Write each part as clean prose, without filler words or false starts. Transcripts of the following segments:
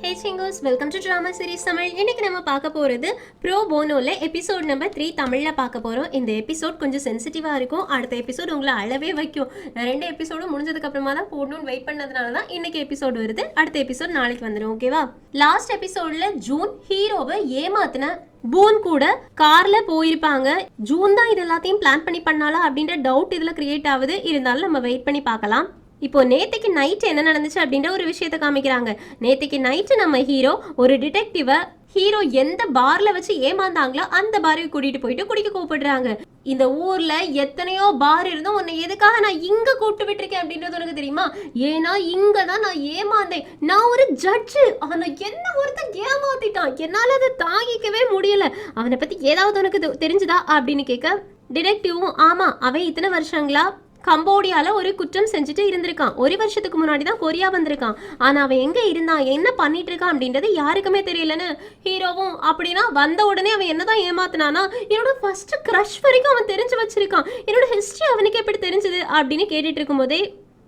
ஹே சிங்கோஸ், welcome to drama series Tamil. இன்னைக்கு நம்ம பார்க்க போகிறது ப்ரோ போனோவில் எபிசோட் நம்பர் 3 தமிழில் பார்க்க போகிறோம். இந்த எபிசோட் கொஞ்சம் சென்சிட்டிவாக இருக்கும். அடுத்த எபிசோட் உங்களை அழவே வைக்கும். நான் 2 எபிசோடும் முடிஞ்சதுக்கப்புறமா தான் போடணும்னு வெயிட் பண்ணதுனால தான் இன்னைக்கு எபிசோடு வருது. அடுத்த எபிசோட் நாளைக்கு வந்துடும். ஓகேவா? லாஸ்ட் எபிசோடில் ஜூன் ஹீரோவை ஏமாத்தின பூன் கூட கார்ல போயிருப்பாங்க. ஜூன் தான் இது எல்லாத்தையும் பிளான் பண்ணி பண்ணாலா அப்படின்ற டவுட் இதுல கிரியேட் ஆகுது. இருந்தாலும் நம்ம வெயிட் பண்ணி பார்க்கலாம். இப்போ நேற்றுக்கு நைட்டு என்ன நடந்துச்சு அப்படின்ற ஒரு விஷயத்தை காமிக்கிறாங்க. நேற்றுக்கு நைட்டு நம்ம ஹீரோ ஒரு டிடெக்டிவை ஹீரோ எந்த பார்ல வச்சு ஏமாந்தாங்களோ அந்த பாருக்கு கூட்டிட்டு போயிட்டு குடிக்க கூப்பிடுறாங்க. இந்த ஊர்ல எத்தனையோ பார் இருந்தும் உன்னை எதுக்காக நான் இங்க கூப்பிட்டு விட்டுருக்கேன் அப்படின்றது உனக்கு தெரியுமா? ஏன்னா இங்க தான் நான் ஏமாந்தேன். நான் ஒரு ஜட்ஜு. ஆனா என்ன ஒருத்தன் ஏமாத்திட்டான். என்னால அதை தாங்கிக்கவே முடியல. அவனை பத்தி ஏதாவது உனக்கு தெரிஞ்சுதா அப்படின்னு கேட்க டிடெக்டிவும் ஆமா, அவன் இத்தனை வருஷங்களா கம்போடியால ஒரு குற்றம் செஞ்சுட்டு இருந்திருக்கான். 1 வருஷத்துக்கு முன்னாடி தான் கொரியா வந்திருக்கான். ஆனா அவன் எங்க இருந்தான், என்ன பண்ணிட்டு இருக்கான் அப்படின்றது யாருக்குமே தெரியலன்னு ஹீரோவும் அப்படின்னா வந்த உடனே அவன் என்னதான் ஏமாத்தினானா என்னோட ஃபர்ஸ்ட் கிரஷ் வரைக்கும் அவன் தெரிஞ்சு வச்சிருக்கான். என்னோட ஹிஸ்டரி அவனுக்கு எப்படி தெரிஞ்சது அப்படின்னு கேட்டுட்டு இருக்கும் போதே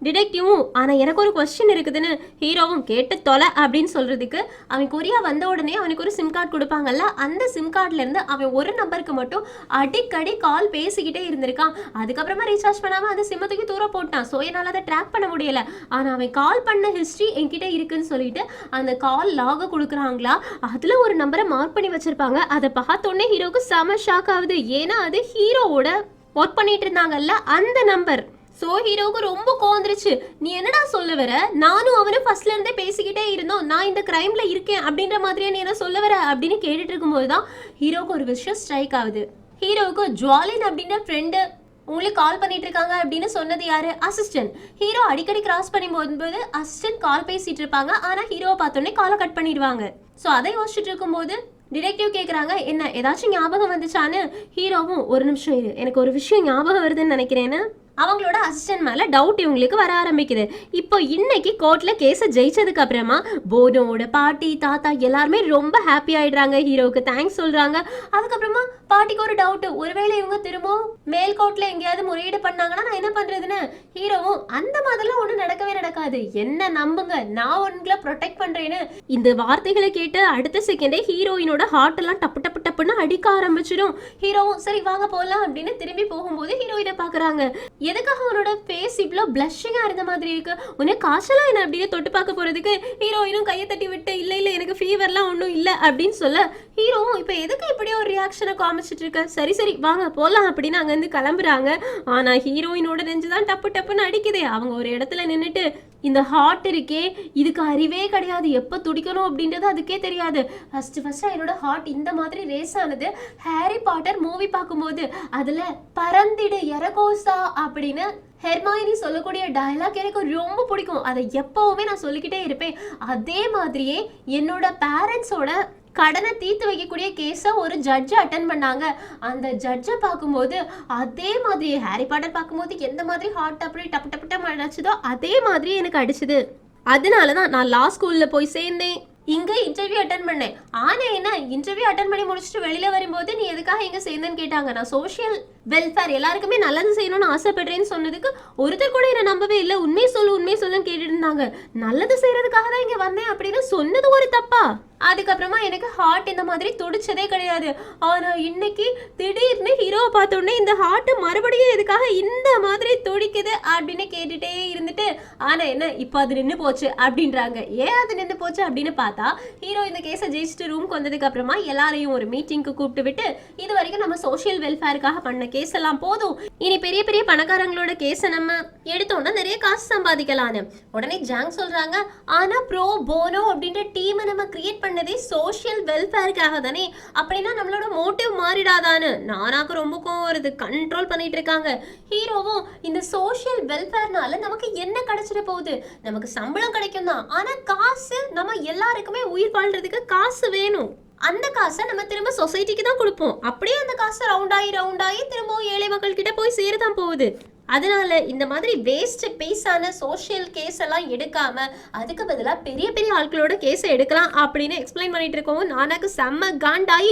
டிடெக்டிவும் ஆனால் எனக்கு ஒரு கொஸ்டின் இருக்குதுன்னு ஹீரோவும் கேட்டு தொலை அப்படின்னு சொல்கிறதுக்கு அவன் கொரியா வந்த உடனே அவனுக்கு ஒரு சிம் கார்டு கொடுப்பாங்கல்ல, அந்த சிம் கார்ட்லேருந்து அவன் ஒரு நம்பருக்கு மட்டும் அடிக்கடி கால் பேசிக்கிட்டே இருந்திருக்கான். அதுக்கப்புறமா ரீசார்ஜ் பண்ணாமல் அந்த சிம்மை தூக்கி தூர போட்டான். ஸோ என்னால் அதை ட்ராக் பண்ண முடியலை. ஆனால் அவன் கால் பண்ண ஹிஸ்ட்ரி என்கிட்ட இருக்குன்னு சொல்லிட்டு அந்த கால் லாக கொடுக்குறாங்களா, அதில் ஒரு நம்பரை மார்க் பண்ணி வச்சுருப்பாங்க. அதை பார்த்தோன்னே ஹீரோவுக்கு செம ஷாக் ஆகுது. ஏன்னா அது ஹீரோவோட ஒர்க் பண்ணிட்டு இருந்தாங்கல்ல அந்த நம்பர். ஸோ ஹீரோவுக்கு ரொம்ப கோந்துருச்சு. நீ என்னடா சொல்ல வர? நானும் அவனும் ஃபர்ஸ்ட்ல இருந்தே பேசிக்கிட்டே இருந்தோம். நான் இந்த கிரைம்ல இருக்கேன் அப்படின்ற மாதிரியே நீ என்ன சொல்ல வர அப்படின்னு கேட்டுட்டு இருக்கும்போது தான் ஹீரோவுக்கு ஒரு விஷயம் ஸ்ட்ரைக் ஆகுது. ஹீரோவுக்கு ஜுவாலின் அப்படின்ற ஃப்ரெண்டு உங்களுக்கு கால் பண்ணிட்டு இருக்காங்க அப்படின்னு சொன்னது யாரு? அசிஸ்டன்ட். ஹீரோ அடிக்கடி கிராஸ் பண்ணி போகும்போது அசிஸ்டன்ட் கால் பேசிட்டு இருப்பாங்க. ஆனா ஹீரோவை பார்த்தோன்னே காலை கட் பண்ணிடுவாங்க. ஸோ அதை யோசிச்சுட்டு இருக்கும்போது டிடெக்டிவ் கேட்குறாங்க, என்ன ஏதாச்சும் ஞாபகம் வந்துச்சான்னு. ஹீரோவும் ஒரு நிமிஷம் இரு, எனக்கு ஒரு விஷயம் ஞாபகம் வருதுன்னு நினைக்கிறேன்னு அவங்களோட அசிஸ்டன்ட் மேலே டவுட் இவங்களுக்கு வர ஆரம்பிக்குது. இப்போ இன்னைக்கு கோர்ட்டில் கேஸை ஜெயிச்சதுக்கு அப்புறமா போனோட பாட்டி தாத்தா எல்லாருமே ரொம்ப ஹாப்பி ஆயிடுறாங்க. ஹீரோவுக்கு தேங்க்ஸ் சொல்கிறாங்க. அதுக்கப்புறமா பாட்டிக்கு ஒரு டவுட்டு, ஒருவேளை இவங்க திரும்பவும் மேல் கோர்ட்டில் எங்கேயாவது முறையீடு பண்ணாங்கன்னா நான் என்ன பண்ணுறதுன்னு. ஹீரோவும் அந்த மாதிரிலாம் ஒன்றும் நடக்கவே நடக்காது, என்ன நம்புங்க, நான் உங்களை ப்ரொடெக்ட் பண்ணுறேன்னு. இந்த வார்த்தைகளை கேட்டு அடுத்த செகண்டே ஹீரோயினோட ஹார்ட் எல்லாம் டப்பு டப்பு டப்புன்னு அடிக்க ஆரம்பிச்சிடும். ஹீரோவும் சரி வாங்க போகலாம் அப்படின்னு திரும்பி போகும்போது ஹீரோயினை பார்க்குறாங்க. எதுக்காக அவனோட ஃபேஸ் இவ்வளோ பிளஷிங்காக இருந்த மாதிரி இருக்கு? உனக்கு காய்ச்சலாம் என்ன அப்படின்னு தொட்டு பார்க்க போகிறதுக்கு ஹீரோயினும் கையை தட்டி விட்டு இல்லை இல்லை எனக்கு ஃபீவர்லாம் ஒன்றும் இல்லை அப்படின்னு சொல்ல ஹீரோவும் இப்போ எதுக்கு இப்படி ஒரு ரியாக்ஷனை காமிச்சிட்டு இருக்க? சரி சரி வாங்க போகலாம் அப்படின்னு அங்கேருந்து கிளம்புறாங்க. ஆனால் ஹீரோயினோட நெஞ்சு தான் டப்பு டப்புன்னு அடிக்குது. அவங்க ஒரு இடத்துல நின்றுட்டு இந்த ஹார்ட் இருக்கே, இதுக்கு அறிவே கிடையாது, எப்போ துடிக்கணும் அப்படின்றது அதுக்கே தெரியாது. ஃபஸ்ட்டு என்னோட ஹார்ட் இந்த மாதிரி ரேஸ் ஆனது ஹாரி பாட்டர் மூவி பார்க்கும்போது அதில் பறந்திடு எரகோசா அப்படின்னு ஹெர்மாயினி சொல்லக்கூடிய டயலாக் எனக்கு ரொம்ப பிடிக்கும். அதை எப்போவுமே நான் சொல்லிக்கிட்டே இருப்பேன். அதே மாதிரியே என்னோட பேரண்ட்ஸோட கடனை தீர்த்து வைக்கக்கூடிய கேஸை ஒரு ஜட்ஜை அட்டன் பண்ணாங்க. அந்த ஜட்ஜை பார்க்கும்போது அதே மாதிரி ஹாரி பாட்டர் பார்க்கும்போது எந்த மாதிரி ஹார்ட் அப்படி டப்பு டப்பு டப்பு அடிச்சதோ அதே மாதிரி எனக்கு அடிச்சுது. அதனால தான் நான் லா ஸ்கூலில் போய் சேர்ந்தேன், இங்கே இன்டர்வியூ அட்டன் பண்ணேன். ஆனால் என்ன, இன்டர்வியூ அட்டன் பண்ணி முடிச்சுட்டு வெளியில் வரும்போது நீ எதுக்காக இங்கே சேர்ந்தேன்னு கேட்டாங்க. நான் சோஷியல் வெல்ஃபேர் எல்லாருக்குமே நல்லது செய்யணும்னு ஆசைப்படுறேன்னு சொன்னதுக்கு ஒருத்தர் கூட என்னை நம்பவே இல்லை. உண்மையை சொல்லுன்னு கேட்டுட்டு இருந்தாங்க. நல்லது செய்யறதுக்காக தான் இங்கே வந்தேன் அப்படின்னு சொன்னது ஒரு தப்பா? அதுக்கப்புறமா எனக்கு ஹார்ட் இந்த மாதிரி துடிச்சதே கிடையாது. ஆனால் இன்னைக்கு திடீர்னு ஹீரோவை பார்த்தோன்னே இந்த ஹார்ட் மறுபடியும் எதுக்காக இந்த மாதிரி துடிக்குது அப்படின்னு கேட்டுட்டே இருந்துட்டு ஆனால் என்ன இப்போ அது நின்று போச்சு அப்படின்றாங்க. ஏன் அது நின்று போச்சு அப்படின்னு பார்த்தா ஹீரோ இந்த கேஸை ஜெயிச்சுட்டு ரூம்க்கு வந்ததுக்கு அப்புறமா எல்லாரையும் ஒரு மீட்டிங்க்கு கூப்பிட்டு விட்டு இது வரைக்கும் நம்ம சோஷியல் வெல்ஃபேருக்காக பண்ண கேஸ் எல்லாம் போதும், இனி பெரிய பெரிய பணக்காரங்களோட கேஸை நம்ம எடுத்தோம்னா நிறைய காசு சம்பாதிக்கலான்னு. உடனே ஜாங் சொல்றாங்க, ஆனா ப்ரோ போனோ அப்படின்ற டீமை நம்ம கிரியேட் பண்ணதே சோஷியல் வெல்ஃபேருக்காக தானே, அப்படின்னா நம்மளோட மோட்டிவ் மாறிடாதான்னு. நானாக்கு ரொம்ப கோவம் வருது, கண்ட்ரோல் பண்ணிட்டு இருக்காங்க. ஹீரோவும் இந்த சோஷியல் வெல்ஃபேர்னால நமக்கு என்ன கிடைச்சிட போகுது? நமக்கு சம்பளம் கிடைக்கும் தான், ஆனா காசு நம்ம எல்லாருக்குமே உயிர் வாழ்றதுக்கு காசு வேணும். அந்த காசை நம்ம திரும்ப சொசைட்டிக்கு தான் கொடுப்போம். அப்படியே அந்த காசை ரவுண்டாகி திரும்பவும் ஏழை மக்கள் கிட்ட போய் சேரதான் போகுது. அதனால இந்த மாதிரி வேஸ்ட் பீஸான சோஷியல் கேஸ் எல்லாம் எடுக்காம அதுக்கு பதிலாக பெரிய பெரிய ஆட்களோட கேஸை எடுக்கலாம் அப்படின்னு எக்ஸ்பிளைன் பண்ணிட்டு இருக்கோம். நானாக்கு செம்ம காண்டாயி,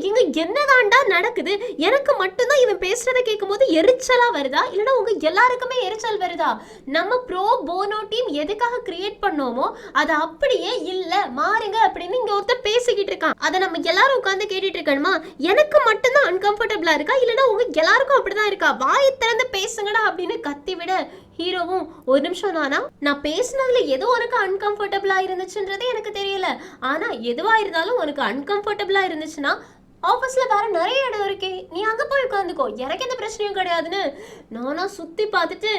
இங்க என்னதாண்டா நடக்குது, எனக்கு மட்டும்தான் இவன் பேசுறதை கேட்கும் போது எரிச்சலா வருதா இல்லைன்னா உங்க எல்லாருக்குமே எரிச்சல் வருதா? நம்ம ப்ரோ போனோ டீம் எதுக்காக கிரியேட் பண்ணோமோ அது அப்படியே இல்ல மாறுங்க அப்படின்னு இங்க ஒருத்தர் பேசிக்கிட்டு இருக்கான். அதை நம்ம எல்லாரும் உட்காந்து கேட்டுட்டு இருக்கணுமா? எனக்கு மட்டும்தான் அன்கம்ஃபர்டபுளா இருக்கா இல்லைன்னா உங்க எல்லாருக்கும் அப்படிதான் இருக்கா? வாயை திறந்து பேசுங்கடா அப்படின்னு கத்தி விட ஹீரோவும் ஒரு நிமிஷம் நான் பேசினதுல எதோ உனக்கு அன்கம்ஃபர்டபுளா இருந்துச்சுன்றதே எனக்கு தெரியல. ஆனா எதுவா இருந்தாலும் உனக்கு அன்கம்ஃபர்டபுளா இருந்துச்சுன்னா ஆஃபீஸ்ல வேற நிறைய இடம் இருக்கே, நீ அங்க போய் உட்காந்துக்கோ, எனக்கு எந்த பிரச்சனையும் கிடையாதுன்னு நானா சுத்தி பார்த்துட்டு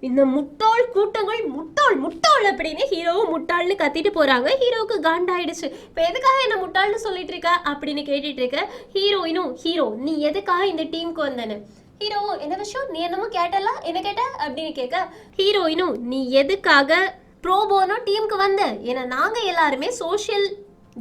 இந்த முட்டாள் கூட்டங்கள் முட்டாள் முட்டாள் அப்படின்னு ஹீரோவும் முட்டாள்னு கத்திட்டு போறாங்க. ஹீரோவுக்கு காண்டாயிடுச்சு. இப்போ எதுக்காக என்ன முட்டாள்னு சொல்லிட்டு இருக்க அப்படின்னு கேட்டுட்டு இருக்க ஹீரோயினும், ஹீரோ நீ எதுக்காக இந்த டீமுக்கு வந்தேன்னு. ஹீரோ என்ன விஷயம், நீ என்னமோ கேட்டல, என்ன கேட்ட அப்படின்னு கேட்க ஹீரோயினும் நீ எதுக்காக ப்ரோபோனோ டீமுக்கு வந்த? ஏன்னா நாங்க எல்லாருமே சோஷியல்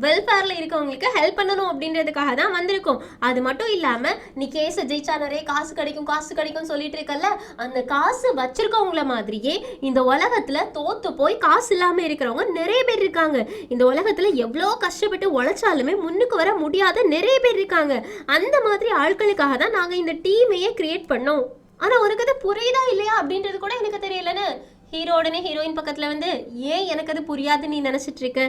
வெல்ஃபேர்ல இருக்கவங்களுக்கு ஹெல்ப் பண்ணணும் அப்படின்றதுக்காக தான் வந்திருக்கோம். அது மட்டும் இல்லாம நீ கேஸை ஜெயிச்சா நிறைய காசு கிடைக்கும் சொல்லிட்டு இருக்கல, அந்த காசு வச்சிருக்கவங்கள மாதிரியே இந்த உலகத்துல தோத்து போய் காசு இல்லாம இருக்கிறவங்க நிறைய பேர் இருக்காங்க. இந்த உலகத்துல எவ்வளோ கஷ்டப்பட்டு உழைச்சாலுமே முன்னுக்கு வர முடியாத நிறைய பேர் இருக்காங்க. அந்த மாதிரி ஆட்களுக்காக தான் நாங்க இந்த டீமையே கிரியேட் பண்ணோம். ஆனா உனக்கு அது புரியுதா இல்லையா அப்படின்றது கூட எனக்கு தெரியலன்னு ஹீரோ உடனே ஹீரோயின் பக்கத்துல வந்து, ஏன் எனக்கு அது புரியாது நீ நினைச்சிட்டு இருக்க,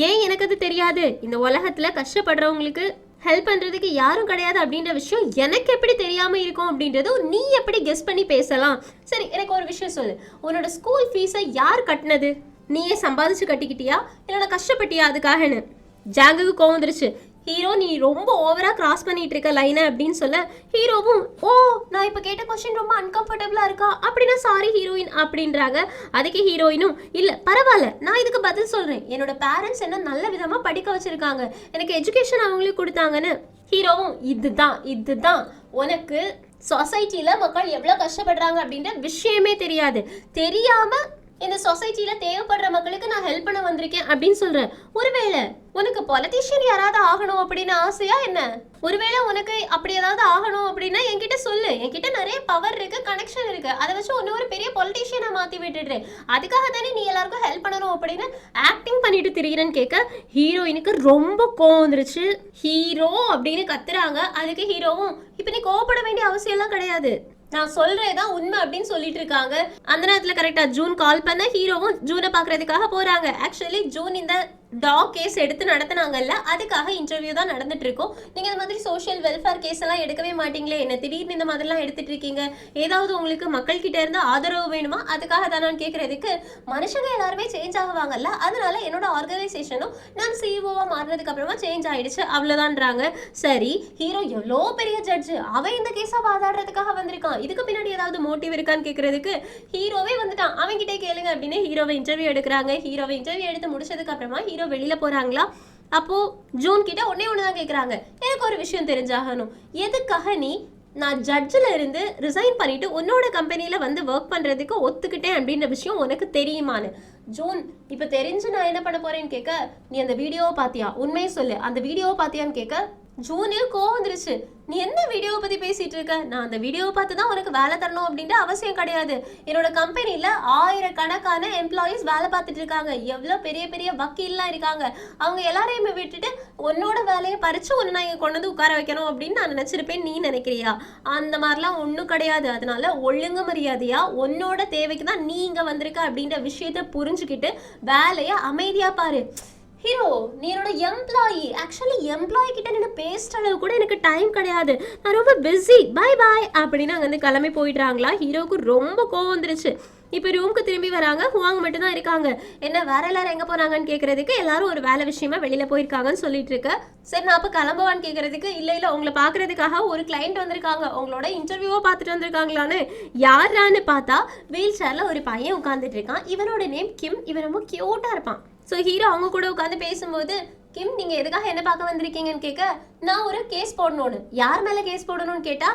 ஏன் எனக்கு அது தெரியாது, இந்த உலகத்துல கஷ்டப்படுறவங்களுக்கு ஹெல்ப் பண்றதுக்கு யாரும் கிடையாது அப்படின்ற விஷயம் எனக்கு எப்படி தெரியாம இருக்கும் அப்படின்றது நீ எப்படி கெஸ் பண்ணி பேசலாம்? சரி எனக்கு ஒரு விஷயம் சொல்லு, உன்னோட ஸ்கூல் ஃபீஸை யார் கட்டினது? நீயே சம்பாதிச்சு கட்டிக்கிட்டியா இல்லைன்னா கஷ்டப்பட்டியா அதுக்காகன்னு? ஜாங்குக்கு கோவம் வந்துருச்சு. ஹீரோ நீ ரொம்ப ஓவரா கிராஸ் பண்ணிட்டு இருக்க லைனை அப்படின்னு சொல்ல ஹீரோவும் ஓ நான் இப்போ கேட்ட கொஸ்டின் ரொம்ப அன்கம்ஃபர்டபுளா இருக்கா அப்படின்னா சாரி ஹீரோயின் அப்படின்றாங்க. அதுக்கு ஹீரோயினும் இல்ல பரவாயில்ல நான் இதுக்கு பதில் சொல்றேன், என்னோட பேரண்ட்ஸ் என்ன நல்ல விதமா படிக்க வச்சிருக்காங்க, எனக்கு எஜுகேஷன் அவங்களே கொடுத்தாங்கன்னு. ஹீரோவும் இதுதான் உனக்கு சொசைட்டில மக்கள் எவ்வளவு கஷ்டப்படுறாங்க அப்படின்ற விஷயமே தெரியாம இந்த சொசைட்டில தேவைப்படுற மக்களுக்கு நான் ஹெல்ப் பண்ண வந்திருக்கேன் அப்படின்னு சொல்றேன். ஒருவேளை உனக்கு பொலிட்டீஷியன் யாராவது ஆகணும் அப்படின்னு ஆசையா என்ன? ஒருவேளை உனக்கு அப்படி ஏதாவது ஆகணும் அப்படின்னா என்கிட்ட சொல்லு, என்கிட்ட நிறைய பவர் இருக்கு, கனெக்ஷன் இருக்கு, அதை வச்சு ஒன்னு ஒரு பெரிய பொலிட்டீஷியனை மாத்தி விட்டுடுறேன், அதுக்காக தானே நீ எல்லாருக்கும் ஹெல்ப் பண்ணணும் அப்படின்னு ஆக்டிங் பண்ணிட்டு திரிகிறேன்னு கேட்க ஹீரோயினுக்கு ரொம்ப கோவம் வந்துருச்சு. ஹீரோ அப்படின்னு கத்துறாங்க. அதுக்கு ஹீரோவும் இப்ப நீ கோவப்பட வேண்டிய அவசியம் எல்லாம் கிடையாது, நான் சொல்றேதான் உண்மை அப்படின்னு சொல்லிட்டு இருக்காங்க. அந்த நேரத்துல கரெக்டா ஜூன் கால் பண்ண ஹீரோவும் ஜூனை பாக்குறதுக்காக போறாங்க. ஆக்சுவலி ஜூன் இந்த டாக் கேஸ் எடுத்து நடத்தினாங்கல்ல, அதுக்காக இன்டர்வியூ தான் நடந்துட்டு இருக்கோம். நீங்க இந்த மாதிரி சோஷியல் வெல்ஃபேர் கேஸ் எல்லாம் எடுக்கவே மாட்டீங்களே, என்ன திடீர்னு இந்த மாதிரிலாம் எடுத்துட்டு இருக்கீங்க, ஏதாவது உங்களுக்கு மக்கள் கிட்ட இருந்து ஆதரவு வேணுமா, அதுக்காக தான் நான் கேட்கறதுக்கு மனுஷங்க எல்லாருமே சேஞ்ச் ஆகுவாங்கல்ல, அதனால என்னோட ஆர்கனைசேஷனும் நான் சிஇஓவா மாறினதுக்கு அப்புறமா சேஞ்ச் ஆயிடுச்சு அவ்வளவுதான்றாங்க. சரி ஹீரோ எவ்வளோ பெரிய ஜட்ஜு, அவன் இந்த கேஸை வாதாடுறதுக்காக வந்திருக்கான், இதுக்கு பின்னாடி ஏதாவது மோட்டிவ் இருக்கான்னு கேட்கறதுக்கு ஹீரோவே வந்துட்டான், அவன் கிட்டே கேளுங்க அப்படின்னு ஹீரோவை இன்டர்வியூ எடுக்கிறாங்க. ஹீரோவை இன்டர்வியூ எடுத்து முடிச்சதுக்கு அப்புறமா ஹீரோ வெளியில போறாங்களா. அப்போ ஜூன் கிட்ட ஒண்ணுதான் கேக்குறாங்க, எனக்கு ஒரு விஷயம் தெரிஞ்சாகணும், எதுக்காக நீ நான் ஜட்ஜில் இருந்து ரிசைன் பண்ணிட்டு உன்னோட கம்பெனியில வந்து ஒர்க் பண்றதுக்கு ஒத்துக்கிட்டேன் அப்படின்ற விஷயம் உனக்கு தெரியுமான்னு. ஜூன் இப்ப தெரிஞ்சு நான் என்ன பண்ண போறேன்னு கேட்க, நீ அந்த வீடியோவை பாத்தியா, உண்மையை சொல்லு அந்த வீடியோவை பாத்தியான்னு கேட்க ஜூனு கோவம் வந்துருச்சு. நீ என்ன வீடியோவை பத்தி பேசிட்டு இருக்க, நான் அந்த வீடியோவை பார்த்து தான் உனக்கு வேலை தரணும் அப்படின்ற அவசியம் கிடையாது, என்னோட கம்பெனில ஆயிரக்கணக்கான எம்ப்ளாயிஸ் வேலை பார்த்துட்டு இருக்காங்க, எவ்வளவு பெரிய பெரிய வக்கீல்லாம் இருக்காங்க, அவங்க எல்லாரையுமே விட்டுட்டு உன்னோட வேலையை பறிச்சு உன்னை நான் இங்க கொண்டு வந்து உட்கார வைக்கணும் அப்படின்னு நான் நினைச்சிருப்பேன் நீ நினைக்கிறியா? அந்த மாதிரிலாம் ஒன்றும் கிடையாது. அதனால ஒழுங்கு மரியாதையா உன்னோட தேவைக்கு தான் நீ இங்க வந்திருக்க அப்படின்ற விஷயத்த புரிஞ்சுக்கிட்டு வேலையை அமைதியா பாரு. ஹீரோ நீ என்னோட எம்ப்ளாயி, ஆக்சுவலி எம்ப்ளாயி கிட்ட நின்று பேசுற அளவு கூட எனக்கு டைம் கிடையாது, நான் ரொம்ப பிஸி, பை பாய் அப்படின்னு அங்கே வந்து கிளம்பி போயிடுறாங்களா. ஹீரோவுக்கு ரொம்ப கோவம் வந்துருச்சு. இப்போ ரூமுக்கு திரும்பி வராங்க. ஹுவாங் மட்டும் தான் இருக்காங்க. என்ன வேற எல்லாரும் எங்கே போனாங்கன்னு கேட்கறதுக்கு எல்லாரும் ஒரு வேலை விஷயமா வெளியில போயிருக்காங்கன்னு சொல்லிட்டு இருக்க. சரி நான் அப்போ கிளம்புவான்னு கேட்கறதுக்கு இல்லை உங்களை பார்க்கறதுக்காக ஒரு கிளைண்ட் வந்திருக்காங்க, உங்களோட இன்டர்வியூவோ பார்த்துட்டு வந்திருக்காங்களான்னு. யாரான்னு பார்த்தா வீல் சேர்ல ஒரு பையன் உட்காந்துட்டு இருக்கான். இவனோட நேம் கிம். இவன் ரொம்ப கியூட்டா இருப்பான். ஸோ ஹீரோ அவங்க கூட உட்காந்து பேசும்போது கிம் நீங்க எதுக்காக என்ன பார்க்க வந்திருக்கீங்கன்னு கேட்க, நான் ஒரு கேஸ் போடணும்னு. யார் மேல கேஸ் போடணும்னு கேட்டா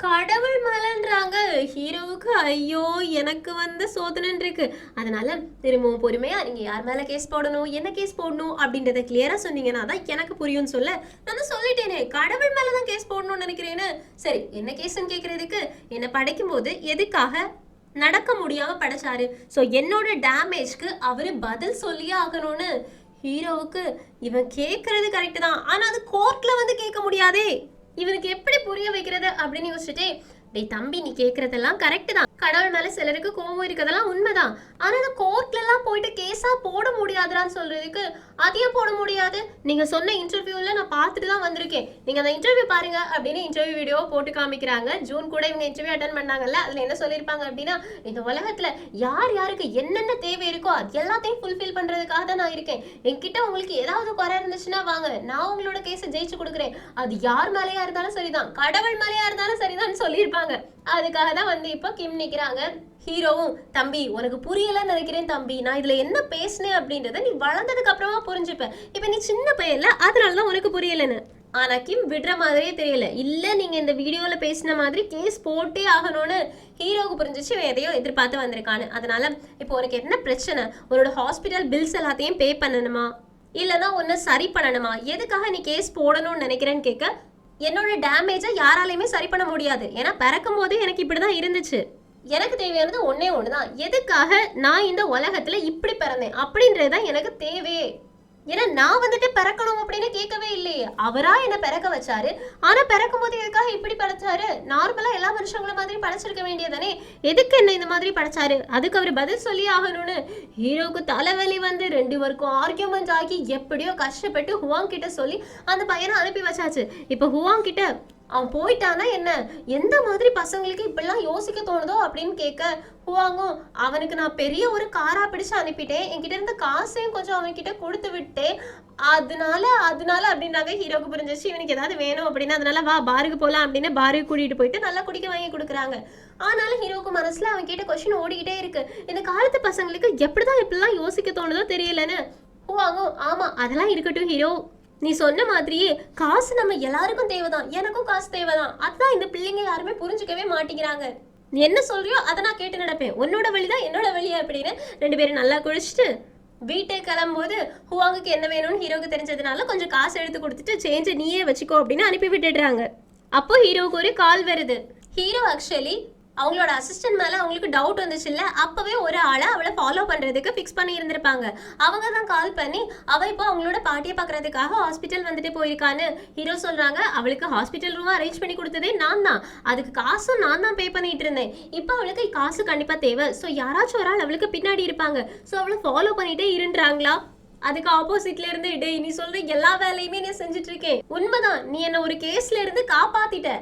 கடவுள் மேலன்றாங்க ஹீரோவுக்கு. ஐயோ எனக்கு வந்த சோதனைன்னு இருக்கு. அதனால திரும்பவும் பொறுமையா நீங்க யார் மேல கேஸ் போடணும், என்ன கேஸ் போடணும் அப்படின்றத கிளியரா சொன்னீங்கன்னா தான் எனக்கு புரியும்னு சொல்ல, நான் தான் சொல்லிட்டேனே கடவுள் மேலதான் கேஸ் போடணும்னு நினைக்கிறேன்னு. சரி என்ன கேஸ்ன்னு கேட்கறதுக்கு, என்ன படைக்கும் போது எதுக்காக நடக்க முடியாம படைச்சாரு, ஸோ என்னோட டேமேஜ்க்கு அவரு பதில் சொல்லியே ஆகணும்னு ஹீரோவுக்கு. இவன் கேட்கறது கரெக்ட் தான், ஆனா அது கோர்ட்ல வந்து கேட்க முடியாதே, இவனுக்கு எப்படி புரிய வைக்கிறது அப்படின்னு யோசிச்சுட்டே, டேய் தம்பி நீ கேட்கறதெல்லாம் கரெக்ட் தான், கடவுள் மேல சிலருக்கு கோவம் இருக்கிறதெல்லாம் உண்மைதான், ஆனா அந்த கோர்ட்ல எல்லாம் போயிட்டு கேஸா போட முடியாதுன்னு சொல்றதுக்கு அதையும் போட முடியாது. நீங்க சொன்ன இன்டர்வியூல நான் பார்த்துட்டு தான் வந்திருக்கேன், நீங்க அந்த இன்டர்வியூ பாருங்க அப்படின்னு இன்டர்வியூ வீடியோ போட்டு காமிக்கிறாங்க. ஜூன் கூட இவங்க இன்டர்வியூ அட்டன் பண்ணாங்கல்ல, அதுல என்ன சொல்லியிருப்பாங்க அப்படின்னா, இந்த உலகத்துல யார் யாருக்கு என்னென்ன தேவை இருக்கோ அது எல்லாத்தையும் ஃபுல்ஃபில் பண்றதுக்காக தான் நான் இருக்கேன், என்கிட்ட உங்களுக்கு ஏதாவது குறை இருந்துச்சுன்னா வாங்க நான் உங்களோட கேஸை ஜெயிச்சு கொடுக்குறேன், அது யார் மேலேயா இருந்தாலும் சரிதான், கடவுள் மேலேயா இருந்தாலும் சரிதான் சொல்லியிருப்பாங்க. அதுக்காக தான் வந்து இப்போ கிம் நிக்கிறாங்க. ஹீரோவும், தம்பி உனக்கு புரியலன்னு நினைக்கிறேன் தம்பி, நான் இதுல என்ன பேசினேன் அப்படின்றத நீ வளர்ந்ததுக்கு அப்புறமா புரிஞ்சுப்ப, இப்ப நீ சின்ன பையன்ல அதனாலதான் உனக்கு புரியலன்னு. ஆனா கிம் விடுற மாதிரியே தெரியல. இல்ல நீங்க இந்த வீடியோல பேசின மாதிரி கேஸ் போட்டே ஆகணும்னு ஹீரோவுக்கு புரிஞ்சிச்சு, எதையோ எதிர்பார்த்து வந்திருக்கான்னு. அதனால இப்போ உனக்கு என்ன பிரச்சனை, உன்னோட ஹாஸ்பிட்டல் பில்ஸ் எல்லாத்தையும் பே பண்ணணுமா, இல்லைன்னா ஒன்னு சரி பண்ணணுமா, எதுக்காக நீ கேஸ் போடணும்னு நினைக்கிறேன்னு கேட்க, என்னோட டேமேஜை யாராலையுமே சரி பண்ண முடியாது, ஏன்னா பிறக்கும் போதே எனக்கு இப்படிதான் இருந்துச்சு, எனக்கு தேவையானது ஒன்னே ஒண்ணுதான், எதுக்காக நான் இந்த உலகத்துல இப்படி பிறந்தேன் அப்படின்றதுதான் எனக்கு தேவையே, ஏன்னா நான் வந்துட்டு பிறக்கணும் அப்படின்னு கேட்கவே இல்லையே, அவரா என்ன பிறக்க வச்சாரு, ஆனா பிறக்கும் போது எதுக்காக இப்படி படைச்சாரு, நார்மலா எல்லா மனுஷங்கள மாதிரி படைச்சிருக்க வேண்டியதானே, எதுக்கு என்ன இந்த மாதிரி படைச்சாரு, அதுக்கு அவர் பதில் சொல்லி ஆகணும்னு ஹீரோவுக்கு தலைவலி வந்து 2 பேருக்கும் ஆர்கியூமெண்ட் ஆகி எப்படியோ கஷ்டப்பட்டு ஹுவாங் கிட்ட சொல்லி அந்த பையனை அனுப்பி வச்சாச்சு. இப்ப ஹுவாங் கிட்ட அவன் போயிட்டானா என்ன, எந்த மாதிரி பசங்களுக்கு இப்படிலாம் யோசிக்க தோணுதோ அப்படின்னு கேட்க, ஹுவாங்கும் அவனுக்கு நான் பெரிய ஒரு காரா பிடிச்சு அனுப்பிட்டேன், என்கிட்ட இருந்த காசையும் கொஞ்சம் அவன்கிட்ட கொடுத்து விட்டேன், அதனால அப்படின்னாங்க. ஹீரோக்கு புரிஞ்சிச்சு இவனுக்கு ஏதாவது வேணும் அப்படின்னா, அதனால வா பாருக்கு போலாம் அப்படின்னு பாருக்கு கூட்டிட்டு போயிட்டு நல்லா குடிக்க வாங்கி கொடுக்குறாங்க. ஆனாலும் ஹீரோக்கு மனசுல அவன் கிட்ட கொஸ்டின் ஓடிக்கிட்டே இருக்கு, இந்த காலத்து பசங்களுக்கு எப்படிதான் இப்படிலாம் யோசிக்க தோணுதோ தெரியலன்னு. ஹுவாங்கும் ஆமா அதெல்லாம் இருக்கட்டும் ஹீரோ, நீ சொன்ன மாதிரியே காசு நம்ம எல்லாருக்கும் தேவைதான், எனக்கும் காசு தேவைதான், அதுதான் இந்த பிள்ளைங்க யாருமே புரிஞ்சுக்கவே மாட்டேங்கிறாங்க, நீ என்ன சொல்றியோ அதை நான் கேட்டு நடப்பேன், உன்னோட வழிதான் என்னோட வழி அப்படின்னு 2 பேரும் நல்லா குடிச்சிட்டு வீட்டுக்கு கிளம்பும்போது ஹுவாங்குக்கு என்ன வேணும்னு ஹீரோக்கு தெரிஞ்சதுனால கொஞ்சம் காசு எடுத்து கொடுத்துட்டு சேஞ்சை நீயே வச்சுக்கோ அப்படின்னு அனுப்பி விட்டுடுறாங்க. அப்போ ஹீரோவுக்கு ஒரு கால் வருது. ஹீரோ ஆக்சுவலி அவங்களோட அசிஸ்டன்ட் மேல அவங்களுக்கு டவுட் வந்துச்சு இல்ல, அப்பவே ஒரு ஆளை அவளை ஃபாலோ பண்றதுக்கு ஃபிக்ஸ் பண்ணி இருந்திருப்பாங்க. அவங்க தான் கால் பண்ணி அவ இப்போ அவங்களோட பாட்டியை பாக்குறதுக்காக ஹாஸ்பிட்டல் வந்துட்டு போயிருக்கான்னு ஹீரோ சொல்றாங்க. அவளுக்கு ஹாஸ்பிட்டல் ரூம் அரேஞ்ச் பண்ணி கொடுத்ததே நான் தான், அதுக்கு காசும் நான் தான் பே பண்ணிட்டு இருந்தேன், இப்போ அவளுக்கு காசு கண்டிப்பா தேவை, ஸோ யாராச்சும் ஒரு ஆள் அவளுக்கு பின்னாடி இருப்பாங்க, ஸோ அவளை ஃபாலோ பண்ணிட்டே இருன்றாங்களா. அதுக்கு ஆப்போசிட்ல இருந்து, டேய் நீ சொல்ற எல்லா வேலையுமே நான் செஞ்சுட்டு இருக்கேன், உண்மைதான் நீ என்ன ஒரு கேஸ்ல இருந்து காப்பாத்திட்ட,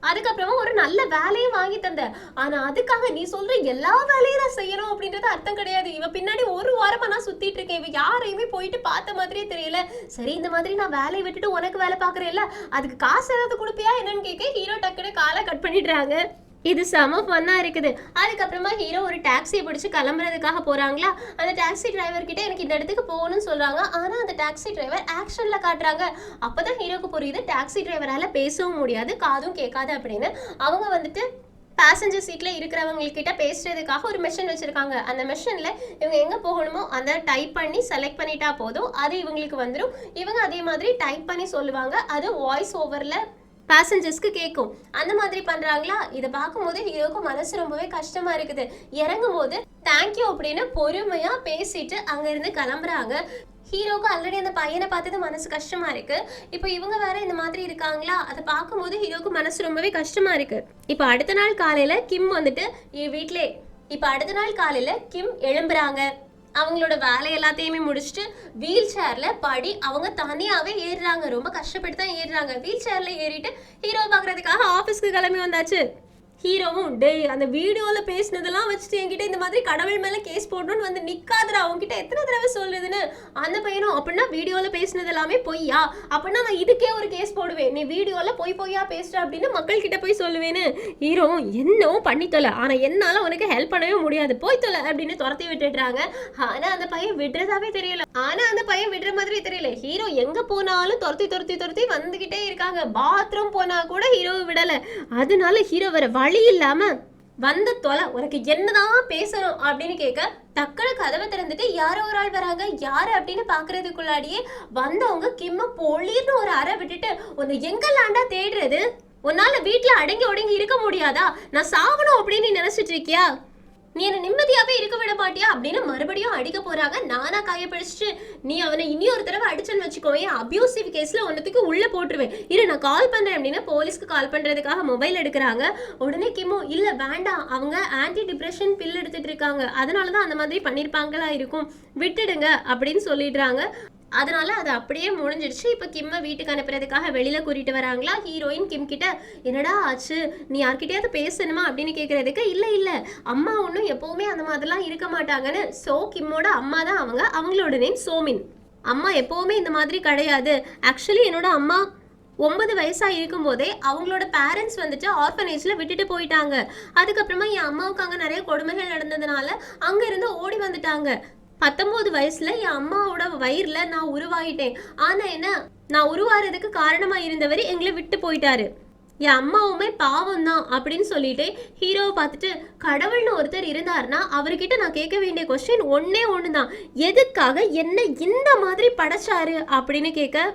அதுக்கப்புறமா ஒரு நல்ல வேலையும் வாங்கி தந்த, ஆனா அதுக்காக நீ சொல்ற எல்லா வேலையும் நான் செய்யணும் அப்படின்றது அர்த்தம் கிடையாது, இவ பின்னாடி ஒரு வாரமா நான் சுத்திட்டு இருக்கேன், இவ யாரையுமே போயிட்டு பார்த்த மாதிரியே தெரியல, சரி இந்த மாதிரி நான் வேலையை விட்டுட்டு உனக்கு வேலை பாக்குறேன்ல அதுக்கு காசு ஏதாவது கொடுப்பியா என்னன்னு கேட்க ஹீரோ டக்குன்னு காலை கட் பண்ணிடுறாங்க. இது செம ஃபன்னா இருக்குது. அதுக்கப்புறமா ஹீரோ ஒரு டாக்ஸியை பிடிச்சி கிளம்புறதுக்காக போறாங்களா, அந்த டாக்ஸி டிரைவர் கிட்ட எனக்கு இந்த இடத்துக்கு போகணும்னு சொல்றாங்க, ஆனா அந்த டாக்ஸி டிரைவர் ஆக்ஷன்ல காட்டுறாங்க. அப்பதான் ஹீரோக்கு புரியுது டாக்ஸி டிரைவரால பேசவும் முடியாது காதும் கேட்காது அப்படின்னு. அவங்க வந்துட்டு பேசஞ்சர் சீட்ல இருக்கிறவங்ககிட்ட பேசுறதுக்காக ஒரு மெஷின் வச்சிருக்காங்க. அந்த மெஷின்ல இவங்க எங்க போகணுமோ அந்த டைப் பண்ணி செலக்ட் பண்ணிட்டா போதும், அது இவங்களுக்கு வந்துடும். இவங்க அதே மாதிரி டைப் பண்ணி சொல்லுவாங்க, அது வாய்ஸ் ஓவர்ல பேசஞ்சர்ஸ்க்கு கேட்கும். அந்த மாதிரி பண்றாங்களா. இதை பார்க்கும்போது ஹீரோக்கு மனசு ரொம்பவே கஷ்டமா இருக்குது. இறங்கும் போது தேங்க்யூ அப்படின்னு பொறுமையா பேசிட்டு அங்க இருந்து கிளம்புறாங்க. ஹீரோக்கு ஆல்ரெடி அந்த பையனை பார்த்தது மனசு கஷ்டமா இருக்கு, இப்போ இவங்க வேற இந்த மாதிரி இருக்காங்களா, அதை பார்க்கும்போது ஹீரோக்கு மனசு ரொம்பவே கஷ்டமா இருக்கு. இப்போ அடுத்த நாள் காலையில கிம் வந்துட்டு வீட்லே கிம் எழும்புறாங்க. அவங்களோட வேலை எல்லாத்தையுமே முடிச்சுட்டு வீல் சேர்ல படி அவங்க தனியாவே ஏறுறாங்க, ரொம்ப கஷ்டப்பட்டு தான் ஏறுறாங்க. வீல் சேர்ல ஏறிட்டு ஹீரோ பாக்குறதுக்காக ஆபீஸ்க்கு கிளம்பி வந்தாச்சு. ஹீரோவும் டேய் அந்த வீடியோல பேசினதெல்லாம் வச்சுட்டு என்கிட்ட இந்த மாதிரி கடவுள் மேல கேஸ் போடணும்னு வந்து நிக்காதடா, உன்கிட்ட எத்தனை தடவை சொல்லுதுன்னு. அந்த பையனும் அப்படின்னா வீடியோல பேசினது எல்லாமே பொய்யா, அப்படின்னா நான் இதுக்கே ஒரு கேஸ் போடுவேன், நீ வீடியோல பொய்யா பேசுற அப்படின்னு மக்கள் கிட்ட போய் சொல்லுவேன்னு. ஹீரோவும் என்னவும் பண்ணி தொலை, ஆனா என்னால உனக்கு ஹெல்ப் பண்ணவே முடியாது, போய் தொலை அப்படின்னு துரத்தி விட்டுடுறாங்க. ஆனா அந்த பையன் விடுறதாவே விடுற மாதிரி தெரியல. ஹீரோ எங்க போனாலும் துரத்தி வந்துகிட்டே இருக்காங்க. பாத்ரூம் போனா கூட ஹீரோவை விடல. அதனால ஹீரோ வர வழி இல்லாம வந்த தொலை, உனக்கு என்னதான் பேசணும் அப்படின்னு கேட்க டக்குனு கதவை திறந்துட்டு யாரோ ஒரு ஆள் வராங்க. யாரு அப்படின்னு பாக்குறதுக்குள்ளாடியே வந்தவங்க கிம்ம பொழிர்னு ஒரு அறை விட்டுட்டு, உன்னை எங்கெல்லாண்டா தேடுறது, உன்னால வீட்டுல அடங்கி ஒடங்கி இருக்க முடியாதா, நான் சாகணும் அப்படின்னு நினைச்சிட்டு இருக்கியா, நீ என்ன நிம்மதியாவே இருக்க விட மாட்டியா அப்படின்னு மறுபடியும் அடிக்க போறாங்க. நானா கையப்பிடிச்சிட்டு நீ அவனை இனி ஒரு தடவை அடிச்சன்னு வச்சுக்கோயே, அபியூசிவ் கேஸ்ல ஒன்னத்துக்கு உள்ள போட்டுருவேன், இரு நான் கால் பண்றேன் அப்படின்னு போலீஸ்க்கு கால் பண்றதுக்காக மொபைல் எடுக்கிறாங்க. உடனே கிமோ இல்ல வேண்டாம், அவங்க ஆன்டி டிப்ரெஷன் பில் எடுத்துட்டு இருக்காங்க, அதனாலதான் அந்த மாதிரி பண்ணிருப்பாங்களா இருக்கும், விட்டுடுங்க அப்படின்னு சொல்லிடுறாங்க. அதனால அது அப்படியே முடிஞ்சிடுச்சு. இப்போ கிம்மை வீட்டுக்கு அனுப்புறதுக்காக வெளியில கூட்டிட்டு வராங்களா. ஹீரோயின் கிம் கிட்ட என்னடா ஆச்சு, நீ யார்கிட்டயாவது பேசணுமா அப்படின்னு கேட்கறதுக்கு இல்ல அம்மா ஒன்றும் எப்பவுமே அந்த மாதிரிலாம் இருக்க மாட்டாங்கன்னு. ஸோ கிம்மோட அம்மா தான் அவங்களோட நேம் சோமின். அம்மா எப்பவுமே இந்த மாதிரி கிடையாது. ஆக்சுவலி என்னோட அம்மா 9 வயசா இருக்கும் போதே அவங்களோட பேரண்ட்ஸ் வந்துட்டு ஆர்ஃபனேஜ்ல விட்டுட்டு போயிட்டாங்க. அதுக்கப்புறமா என் அம்மாவுக்கு அங்கே நிறைய கொடுமைகள் நடந்ததுனால அங்க இருந்து ஓடி வந்துட்டாங்க. 19 வயசுல என் அம்மாவோட வயிறுல நான் உருவாயிட்டேன். ஆனா என்ன, நான் உருவாறதுக்கு காரணமா இருந்தவர் எங்களை விட்டு போயிட்டாரு. என் அம்மாவுமே பாவம் தான் அப்படின்னு சொல்லிட்டு ஹீரோவை பார்த்துட்டு கடவுள்னு ஒருத்தர் இருந்தாருன்னா அவர்கிட்ட நான் கேட்க வேண்டிய கொஸ்டின் ஒண்ணுதான், எதுக்காக என்ன இந்த மாதிரி படைச்சாரு அப்படின்னு கேட்க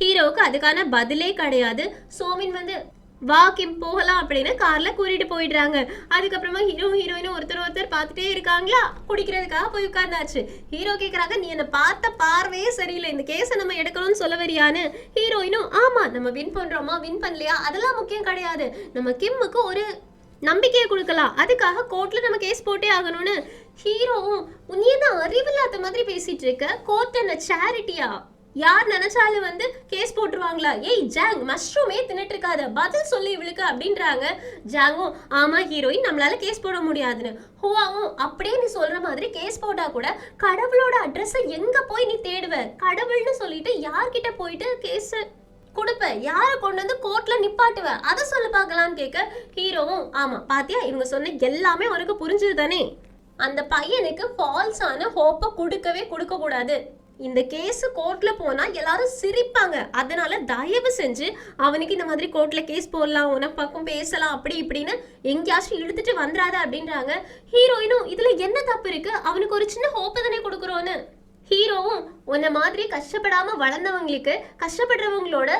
ஹீரோவுக்கு அதுக்கான பதிலே கிடையாது. சோமின் வந்து வா கிம் போகலாம் அப்படின்னு கார்ல கூட்டிட்டு போயிடுறாங்க. அதுக்கப்புறமா ஹீரோ ஹீரோயினும் ஒருத்தர் பார்த்துட்டே இருக்காங்களா. குடிக்கிறதுக்காக போய் உட்கார்ந்தாச்சு. ஹீரோ கேட்கறாங்க நீ என்ன பார்த்த பார்வையே சரியில்லை, இந்த கேஸை நம்ம எடுக்கணும்னு சொல்ல வரியான்னு. ஹீரோயினும் ஆமா நம்ம வின் பண்றோமா வின் பண்ணலையா அதெல்லாம் முக்கியம் கிடையாது, நம்ம கிம்முக்கு ஒரு நம்பிக்கையை கொடுக்கலாம், அதுக்காக கோர்ட்ல நம்ம கேஸ் போட்டே ஆகணும்னு. ஹீரோவும் நீ தான் அறிவில்லாத மாதிரி பேசிட்டு இருக்க, கோர்ட் என்ன சேரிட்டியா, யார் நினைச்சாலும் வந்து கேஸ் போட்டுருவாங்களா, ஏய் ஜாங் மஷ்ரூமே தின்னுட்டு இருக்காத பதில் சொல்லி இவளுக்கு அப்படின்றாங்க. ஜாங்கும் ஆமா ஹீரோயின் நம்மளால கேஸ் போட முடியாதுன்னு. ஹுவாவும் அப்படியே நீ சொல்ற மாதிரி கேஸ் போட்டா கூட கடவுளோட அட்ரஸை எங்க போய் நீ தேடுவ, கடவுள்னு சொல்லிட்டு யார்கிட்ட போயிட்டு கேஸ் கொடுப்ப, யாரை கொண்டு வந்து கோர்ட்ல நிப்பாட்டுவ, அதை சொல்ல பார்க்கலான்னு கேட்க ஹீரோவும் ஆமா பாத்தியா இவங்க சொன்ன எல்லாமே உனக்கு புரிஞ்சது தானே, அந்த பையனுக்கு ஃபால்ஸான ஹோப்பை கொடுக்க கூடாது, இந்த கேஸ் கோர்ட்ல போனா எல்லாரும் சிரிப்பாங்க, அதனால தயவு செஞ்சு அவனுக்கு இந்த மாதிரி கோர்ட்ல கேஸ் போடலாம் உனக்கு பக்கம் பேசலாம் அப்படி இப்படின்னு எங்கேயாச்சும் இழுத்துட்டு வந்துடாத அப்படின்றாங்க. ஹீரோயினும் இதுல என்ன தப்பு இருக்கு, அவனுக்கு ஒரு சின்ன ஹோப்பை தானே கொடுக்குறோன்னு. ஹீரோவும் உன்ன மாதிரி கஷ்டப்படாம வளர்ந்தவங்களுக்கு கஷ்டப்படுறவங்களோட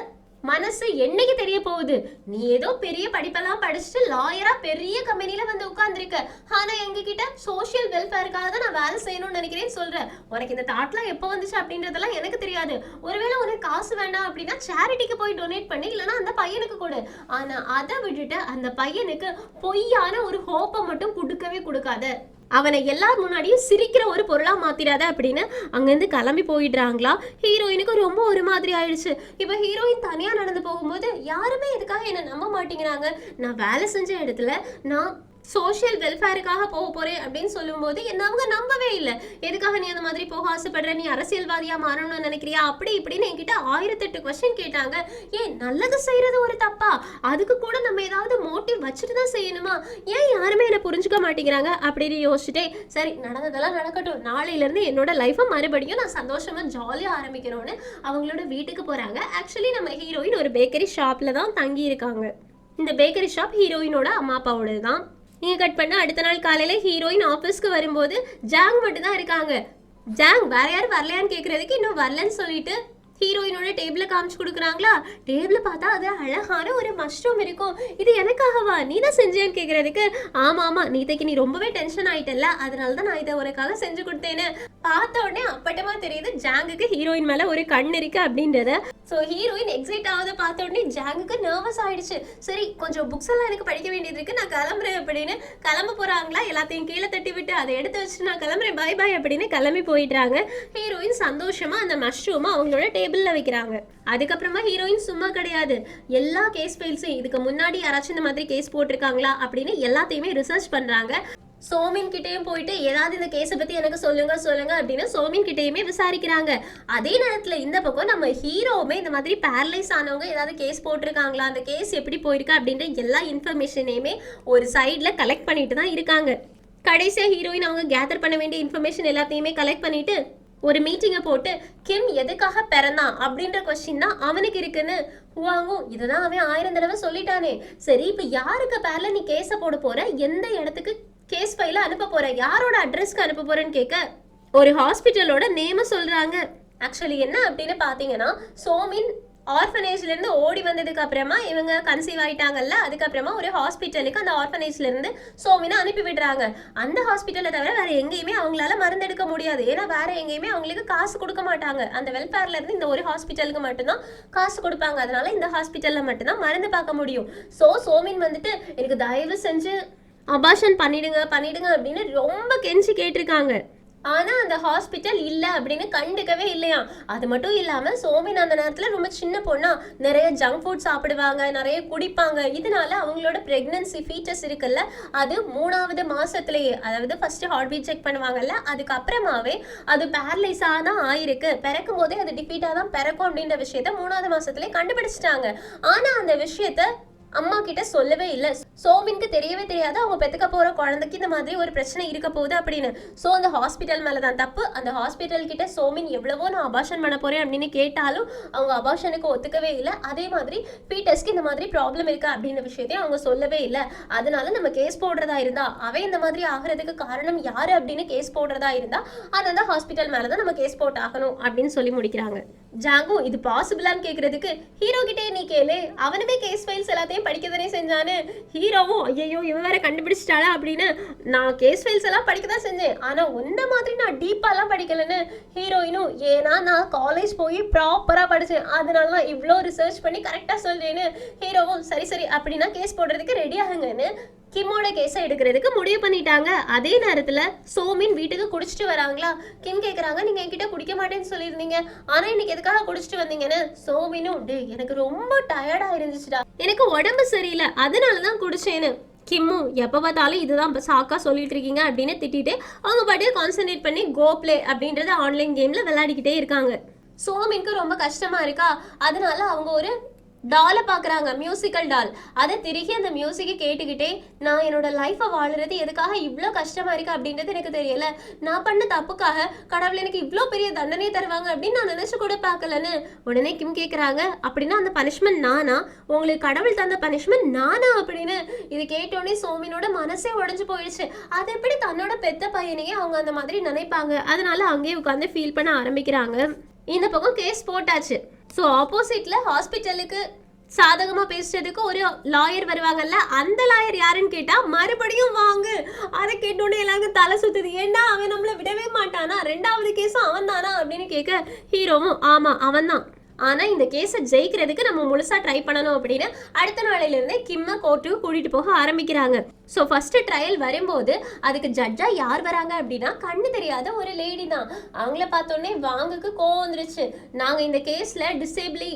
மனசு என்னைக்கு தெரிய போகுது, நீ ஏதோ பெரிய படிப்பெல்லாம் படிச்சுட்டு லாயரா பெரிய கம்பெனில வந்து உட்கார்ந்துருக்க, ஆனா எங்க கிட்ட சோசியல் வெல்ஃபேருக்காக தான் நான் வேலை செய்யணும்னு நினைக்கிறேன்னு சொல்றேன். உனக்கு இந்த தாட்லாம் எப்போ வந்துச்சு அப்படின்றதெல்லாம் எனக்கு தெரியாது, ஒருவேளை உனக்கு காசு வேண்டாம் அப்படின்னா சேரிட்டிக்கு போய் டொனேட் பண்ணி இல்லைன்னா அந்த பையனுக்கு கொடு, ஆனா அதை விட்டுட்டு அந்த பையனுக்கு பொய்யான ஒரு ஹோப்பை மட்டும் கொடுக்காத, அவனை எல்லார் முன்னாடியும் சிரிக்கிற ஒரு பொருளா மாத்திராத அப்படின்னு அங்கிருந்து கிளம்பி போயிடுறாங்களா. ஹீரோயினுக்கு ரொம்ப ஒரு மாதிரி ஆயிடுச்சு. இப்ப ஹீரோயின் தனியா நடந்து போகும்போது யாருமே இதுக்காக என்ன நம்ப மாட்டேங்கிறாங்க, நான் வேலை செஞ்ச இடத்துல நான் சோஷியல் வெல்ஃபேருக்காக போக போறேன் அப்படின்னு சொல்லும்போது என்ன அவங்க நம்பவே இல்லை. எதுக்காக நீ அந்த மாதிரி போக ஆசைப்படுற, நீ அரசியல்வாதியா மாறணும்னு நினைக்கிறியா அப்படி இப்படின்னு என்கிட்ட 1008 கொஸ்டின் கேட்டாங்க. ஏன் நல்லது செய்யறது ஒரு தப்பா, அதுக்கு கூட நம்ம ஏதாவது மோட்டிவ் வச்சுட்டு தான் செய்யணுமா, ஏன் யாருமே என்ன புரிஞ்சுக்க மாட்டேங்கிறாங்க அப்படின்னு யோசிச்சுட்டே சரி நடந்ததெல்லாம் நடக்கட்டும், நாளையில இருந்து என்னோட லைஃபை மறுபடியும் நான் சந்தோஷமா ஜாலியா ஆரம்பிக்கணும்னு அவங்களோட வீட்டுக்கு போறாங்க. ஆக்சுவலி நம்ம ஹீரோயின் ஒரு பேக்கரி ஷாப்ல தான் தங்கி இருக்காங்க. இந்த பேக்கரி ஷாப் ஹீரோயினோட அம்மா அப்பாவோட தான். நீங்க கட் பண்ண அடுத்த நாள் காலையில ஹீரோயின் ஆபீஸ்க்கு வரும்போது ஜாங் மட்டும் தான் இருக்காங்க. ஜாங் வேற யாரும் வரலையான்னு கேட்கறதுக்கு இன்னும் வரலன்னு சொல்லிட்டு ஹீரோயினோட டேபிள காமிச்சு கொடுக்குறாங்களா. டேபிள பார்த்தா அது அழகான ஒரு மஷ்ரூம் இருக்கும். இது எனக்காகவா, நீ தான் செஞ்சேன்னு கேட்கறதுக்கு ஆமா நீதைக்கு நீ ரொம்பவே டென்ஷன் ஆயிட்டல்ல, அதனால தான் நான் இதை உனக்காக செஞ்சு கொடுத்தேன்னு. பார்த்த உடனே அப்பட்டமா தெரியுது ஜாங்குக்கு ஹீரோயின் மேல ஒரு கண் இருக்கு அப்படின்றத. ஸோ ஹீரோயின் எக்ஸைட் ஆகுத பார்த்த உடனே ஜாங்குக்கு நர்வஸ் ஆயிடுச்சு. சரி கொஞ்சம் புக்ஸ் எல்லாம் எனக்கு படிக்க வேண்டியது இருக்கு, நான் கிளம்புறேன் அப்படின்னு கிளம்ப போறாங்களா, எல்லாத்தையும் கீழே தட்டி விட்டு அதை எடுத்து வச்சுட்டு நான் கிளம்புறேன் பை பாய் அப்படின்னு கிளம்பி போயிடுறாங்க. ஹீரோயின் சந்தோஷமா அந்த மஷ்ரூமை அவங்களோட டேபிள்ல வைக்கிறாங்க. அதுக்கப்புறமா ஹீரோயின் சும்மா கிடையாது, எல்லா கேஸ் ஃபைல்ஸையும் இதுக்கு முன்னாடி யாராச்சும் இந்த மாதிரி கேஸ் போட்டிருக்காங்களா அப்படின்னு எல்லாத்தையுமே ரிசர்ச் பண்றாங்க. சோமின் கிட்டேயும் போயிட்டு ஏதாவது இந்த கேஸை பத்தி எனக்கு சொல்லுங்க அப்படின்னு சோமின் கிட்டேயுமே விசாரிக்கிறாங்க. அதே நேரத்துல இந்த பக்கம் நம்ம ஹீரோவுமே இந்த மாதிரி பேரலைஸ் ஆனவங்க ஏதாவது கேஸ் போட்டிருக்காங்களா, அந்த கேஸ் எப்படி போயிருக்கு அப்படின்ற எல்லா இன்ஃபர்மேஷனையுமே ஒரு சைட்ல கலெக்ட் பண்ணிட்டு தான் இருக்காங்க. கடைசியா ஹீரோயின் அவங்க கேதர் பண்ண வேண்டிய இன்ஃபர்மேஷன் எல்லாத்தையுமே கலெக்ட் பண்ணிட்டு ஒரு மீட்டிங்கை போட்டு கிம் எதுக்காக பிறந்தான் அப்படின்ற கொஸ்டின் தான் அவனுக்கு இருக்குன்னு வாங்கும். இதுதான் அவன் 1000 தடவை சொல்லிட்டானே. சரி இப்ப யாருக்கு பேர்ல நீ கேஸை போட போற, எந்த இடத்துக்கு கேஸ் ஃபைல அனுப்ப போற, யாரோட அட்ரஸ்க்கு அனுப்ப போறேன்னு கேட்க ஒரு ஹாஸ்பிட்டலோட நேம சொல்றாங்க. ஆக்சுவலி என்ன அப்படின்னு பாத்தீங்கன்னா, சோமின் ஆர்ஃபனேஜ்ல இருந்து ஓடி வந்ததுக்கு அப்புறமா இவங்க கன்சீவ் ஆயிட்டாங்கல்ல, அதுக்கப்புறமா ஒரு ஹாஸ்பிட்டலுக்கு அந்த ஆர்ஃபனேஜ்ல இருந்து சோமினை அனுப்பி விடுறாங்க. அந்த ஹாஸ்பிட்டலை தவிர வேற எங்கேயுமே அவங்களால மருந்தெடுக்க முடியாது. ஏன்னா வேற எங்கேயுமே அவங்களுக்கு காசு கொடுக்க மாட்டாங்க. அந்த வெல்ஃபேர்ல இருந்து இந்த ஒரு ஹாஸ்பிட்டலுக்கு மட்டும்தான் காசு கொடுப்பாங்க. அதனால இந்த ஹாஸ்பிட்டல்ல மட்டும்தான் மருந்து பார்க்க முடியும். சோமின் வந்துட்டு எனக்கு தயவு செஞ்சு அபார்ஷன் பண்ணிடுங்க அப்படின்னு ரொம்ப கெஞ்சி கேட்டிருக்காங்க. ஆனா அந்த ஹாஸ்பிட்டல் இல்ல அப்படின்னு கண்டுக்கவே இல்லையா. அது மட்டும் இல்லாம சோமின் அந்த நேரத்துல ரொம்ப சின்ன பொண்ணா, நிறைய ஜங்க் ஃபுட் சாப்பிடுவாங்க, நிறைய குடிப்பாங்க. இதனால அவங்களோட பிரெக்னன்சி ஃபீட்டஸ் இருக்குல்ல, அது 3வது மாசத்துலயே, அதாவது ஃபர்ஸ்ட் ஹார்ட் பீட் செக் பண்ணுவாங்கல்ல, அதுக்கப்புறமாவே அது பேரலைஸா தான் ஆயிருக்கு. பிறக்கும் போதே அது டிஃபீட்டா தான் பிறக்கும் அப்படின்ற விஷயத்த 3வது மாசத்துலயே கண்டுபிடிச்சிட்டாங்க. ஆனா அந்த விஷயத்த அம்மா கிட்ட சொல்லவே இல்லை. சோமின்க்கு தெரியவே தெரியாது அவங்க பெத்துக்க போற குழந்தைக்கு இந்த மாதிரி ஒரு பிரச்சனை இருக்க போகுது அப்படின்னு. ஸோ அந்த ஹாஸ்பிட்டல் மேலதான் தப்பு. அந்த ஹாஸ்பிட்டல் கிட்ட சோமின் எவ்வளவோ நான் அபார்ஷன் பண்ண போறேன் அப்படின்னு கேட்டாலும் அவங்க அபார்ஷனுக்கு ஒத்துக்கவே இல்லை. அதே மாதிரி பீட்டர்ஸ்க்கு இந்த மாதிரி ப்ராப்ளம் இருக்கு அப்படின்ற விஷயத்தையும் அவங்க சொல்லவே இல்லை. அதனால நம்ம கேஸ் போடுறதா இருந்தா, அவன் இந்த மாதிரி ஆகிறதுக்கு காரணம் யாரு அப்படின்னு கேஸ் போடுறதா இருந்தா அந்த ஹாஸ்பிட்டல் மேலதான் நம்ம கேஸ் போட்டு ஆகணும் அப்படின்னு சொல்லி முடிக்கிறாங்க. ஜாங்கு இது பாசிபிளான்னு கேட்கறதுக்கு ஹீரோ கிட்டே நீ கேளு, அவனுமே கேஸ் ஃபைல்ஸ் எல்லாத்தையும் படிக்க தானே செஞ்சானு. ஹீரோவும் ஐயோ இவன் வேற கண்டுபிடிச்சிட்டாளா அப்படின்னு, நான் கேஸ் ஃபைல்ஸ் எல்லாம் படிக்க தான் செஞ்சேன், ஆனா உன்ன மாதிரி நான் டீப்பாலாம் படிக்கலன்னு ஹீரோயினும், ஏன்னா நான் காலேஜ் போய் ப்ராப்பரா படிச்சேன், அதனால நான் இவ்வளோ ரிசர்ச் பண்ணி கரெக்டா சொல்றேன்னு ஹீரோவும் சரி அப்படின்னா கேஸ் போடுறதுக்கு ரெடி ஆகுங்கன்னு கிம்மோட கேஸை எடுக்கிறதுக்கு முடிவு பண்ணிட்டாங்க. அதே நேரத்துல சோமின் வீட்டுக்கு குடிச்சிட்டு வராங்களா. கிம் கேட்குறாங்க, நீங்க என்கிட்ட குடிக்க மாட்டேன்னு சொல்லியிருந்தீங்க, ஆனா இன்னைக்கு எதுக்காக குடிச்சிட்டு வந்தீங்கன்னு. சோமினும், டே எனக்கு ரொம்ப டயர்டா இருந்துச்சுடா, எனக்கு உடம்பு சரியில்லை அதனாலதான் குடிச்சேன்னு. கிம்மும் எப்போ பார்த்தாலும் இதுதான் சாக்கா சொல்லிட்டு இருக்கீங்க அப்படின்னு திட்டிட்டு அவங்க பாட்டியை கான்சென்ட்ரேட் பண்ணி கோ பிளே அப்படின்றத ஆன்லைன் கேம்ல விளையாடிக்கிட்டே இருக்காங்க. சோமினுக்கு ரொம்ப கஷ்டமா இருக்கா, அதனால அவங்க ஒரு டாலை பார்க்குறாங்க, மியூசிக்கல் டால். அதை திருகி அந்த மியூசிக்கை கேட்டுக்கிட்டே, நான் என்னோட லைஃப்பை வாழுறது எதுக்காக இவ்வளோ கஷ்டமாக இருக்கு அப்படின்றது எனக்கு தெரியல, நான் பண்ண தப்புக்காக கடவுள் எனக்கு இவ்வளோ பெரிய தண்டனை தருவாங்க அப்படின்னு நான் நினச்சி கூட பார்க்கலன்னு. உடனே கிம் கேட்குறாங்க, அப்படின்னா அந்த பனிஷ்மெண்ட் நானா, உங்களுக்கு கடவுள் தந்த பனிஷ்மெண்ட் நானா அப்படின்னு. இது கேட்டோடனே சோமினோட மனசே உடஞ்சு போயிடுச்சு. அது எப்படி தன்னோட பெத்த பையனையே அவங்க அந்த மாதிரி நினைப்பாங்க. அதனால அங்கேயே உட்காந்து ஃபீல் பண்ண ஆரம்பிக்கிறாங்க. இந்த பக்கம் கேஸ் போட்டாச்சு. ஸோ ஆப்போசிட்ல ஹாஸ்பிட்டலுக்கு சாதகமா பேசுறதுக்கு ஒரு லாயர் வருவாங்கல்ல, அந்த லாயர் யாருன்னு கேட்டா மறுபடியும் வாங்கு. அதை கேட்டோன்னே எல்லாருக்கும் தலை சுத்துது. ஏன்னா அவன் நம்மள விடவே மாட்டானா, 2வது கேஸும் அவன் தானா அப்படின்னு கேட்க ஹீரோவும் ஆமா அவன் தான், ஆனா இந்த கேஸை ஜெயிக்கிறதுக்கு நம்ம முழுசா ட்ரை பண்ணணும் அப்படின்னு அடுத்த நாளையில இருந்தே கிம்மை கோர்ட்டுக்கு கூட்டிட்டு போக ஆரம்பிக்கிறாங்க. ஸோ ஃபர்ஸ்ட் ட்ரையல் வரும்போது அதுக்கு ஜட்ஜா யார் வராங்க அப்படின்னா கண்ணு தெரியாத ஒரு லேடி தான். அவங்கள பார்த்தோன்னே வாங்குக்கு கோவம் வந்துருச்சு. நாங்க இந்த கேஸ்ல டிசேபிளி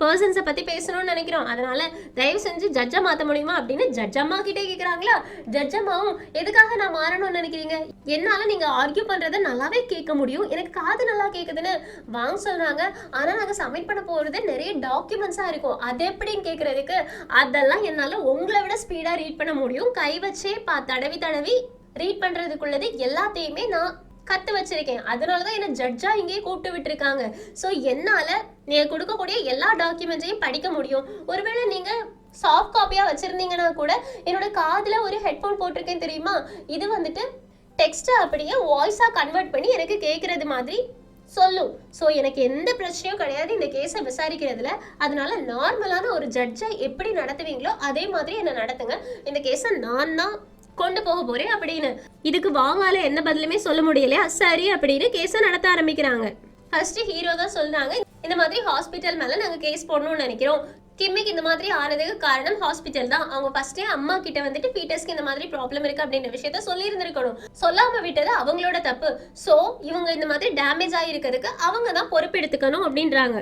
பர்சன்ஸை பற்றி பேசணும்னு நினைக்கிறோம், அதனால தயவு செஞ்சு ஜட்ஜை மாற்ற முடியுமா அப்படின்னு ஜட்ஜ் அம்மா கிட்டே கேட்குறாங்களா. ஜட்ஜ் அம்மாவும் எதுக்காக நான் மாறணும்னு நினைக்கிறீங்க, என்னால் நீங்கள் ஆர்கியூ பண்ணுறதை நல்லாவே கேட்க முடியும், எனக்கு காது நல்லா கேட்குதுன்னு வாங்க சொல்கிறாங்க. ஆனால் நாங்கள் சப்மிட் பண்ண போகிறது நிறைய டாக்குமெண்ட்ஸாக இருக்கும், அது எப்படின்னு கேட்குறதுக்கு, அதெல்லாம் என்னால் உங்களை விட ஸ்பீடாக ரீட் பண்ண முடியும், கை வச்சே தடவி ரீட் பண்ணுறதுக்குள்ளது எல்லாத்தையுமே நான் கத்து வச்சிருக்கேன், அதனாலதான் என்ன ஜட்ஜா இங்கே கூப்பிட்டு விட்டுருக்காங்க. ஸோ என்னால நீங்க கொடுக்கக்கூடிய எல்லா டாக்குமெண்ட்ஸையும் படிக்க முடியும். ஒருவேளை நீங்க சாஃப்ட் காப்பியா வச்சிருந்தீங்கன்னா கூட என்னோட காதுல ஒரு ஹெட்ஃபோன் போட்டிருக்கேன் தெரியுமா, இது வந்துட்டு டெக்ஸ்ட்டை அப்படியே வாய்ஸா கன்வெர்ட் பண்ணி எனக்கு கேட்கறது மாதிரி சொல்லும். ஸோ எனக்கு எந்த பிரச்சனையும் கிடையாது இந்த கேஸை விசாரிக்கிறதுல. அதனால நார்மலான ஒரு ஜட்ஜை எப்படி நடத்துவீங்களோ அதே மாதிரி என்ன நடத்துங்க, இந்த கேஸை நான் தான் கொண்டு போக போறேன் அப்படின்னு. இதுக்கு வாங்கால எந்த பதிலுமே சொல்ல முடியலையா, சரி அப்படின்னு கேஸை நடத்த ஆரம்பிக்கிறாங்க. ஃபர்ஸ்ட் ஹீரோ தான் சொல்றாங்க, இந்த மாதிரி ஹாஸ்பிட்டல் மேல நாங்க கேஸ் போடணும்னு நினைக்கிறோம். கிம்மிக்கு இந்த மாதிரி ஆனதுக்கு காரணம் ஹாஸ்பிட்டல் தான். அவங்க ஃபர்ஸ்டே அம்மா கிட்ட வந்துட்டு பீட்டர்ஸ்க்கு இந்த மாதிரி ப்ராப்ளம் இருக்கு அப்படின்ற விஷயத்த சொல்லி இருந்திருக்கணும். சொல்லாம விட்டது அவங்களோட தப்பு. சோ இவங்க இந்த மாதிரி டேமேஜ் ஆயிருக்கிறதுக்கு அவங்க தான் பொறுப்பெடுத்துக்கணும் அப்படின்றாங்க.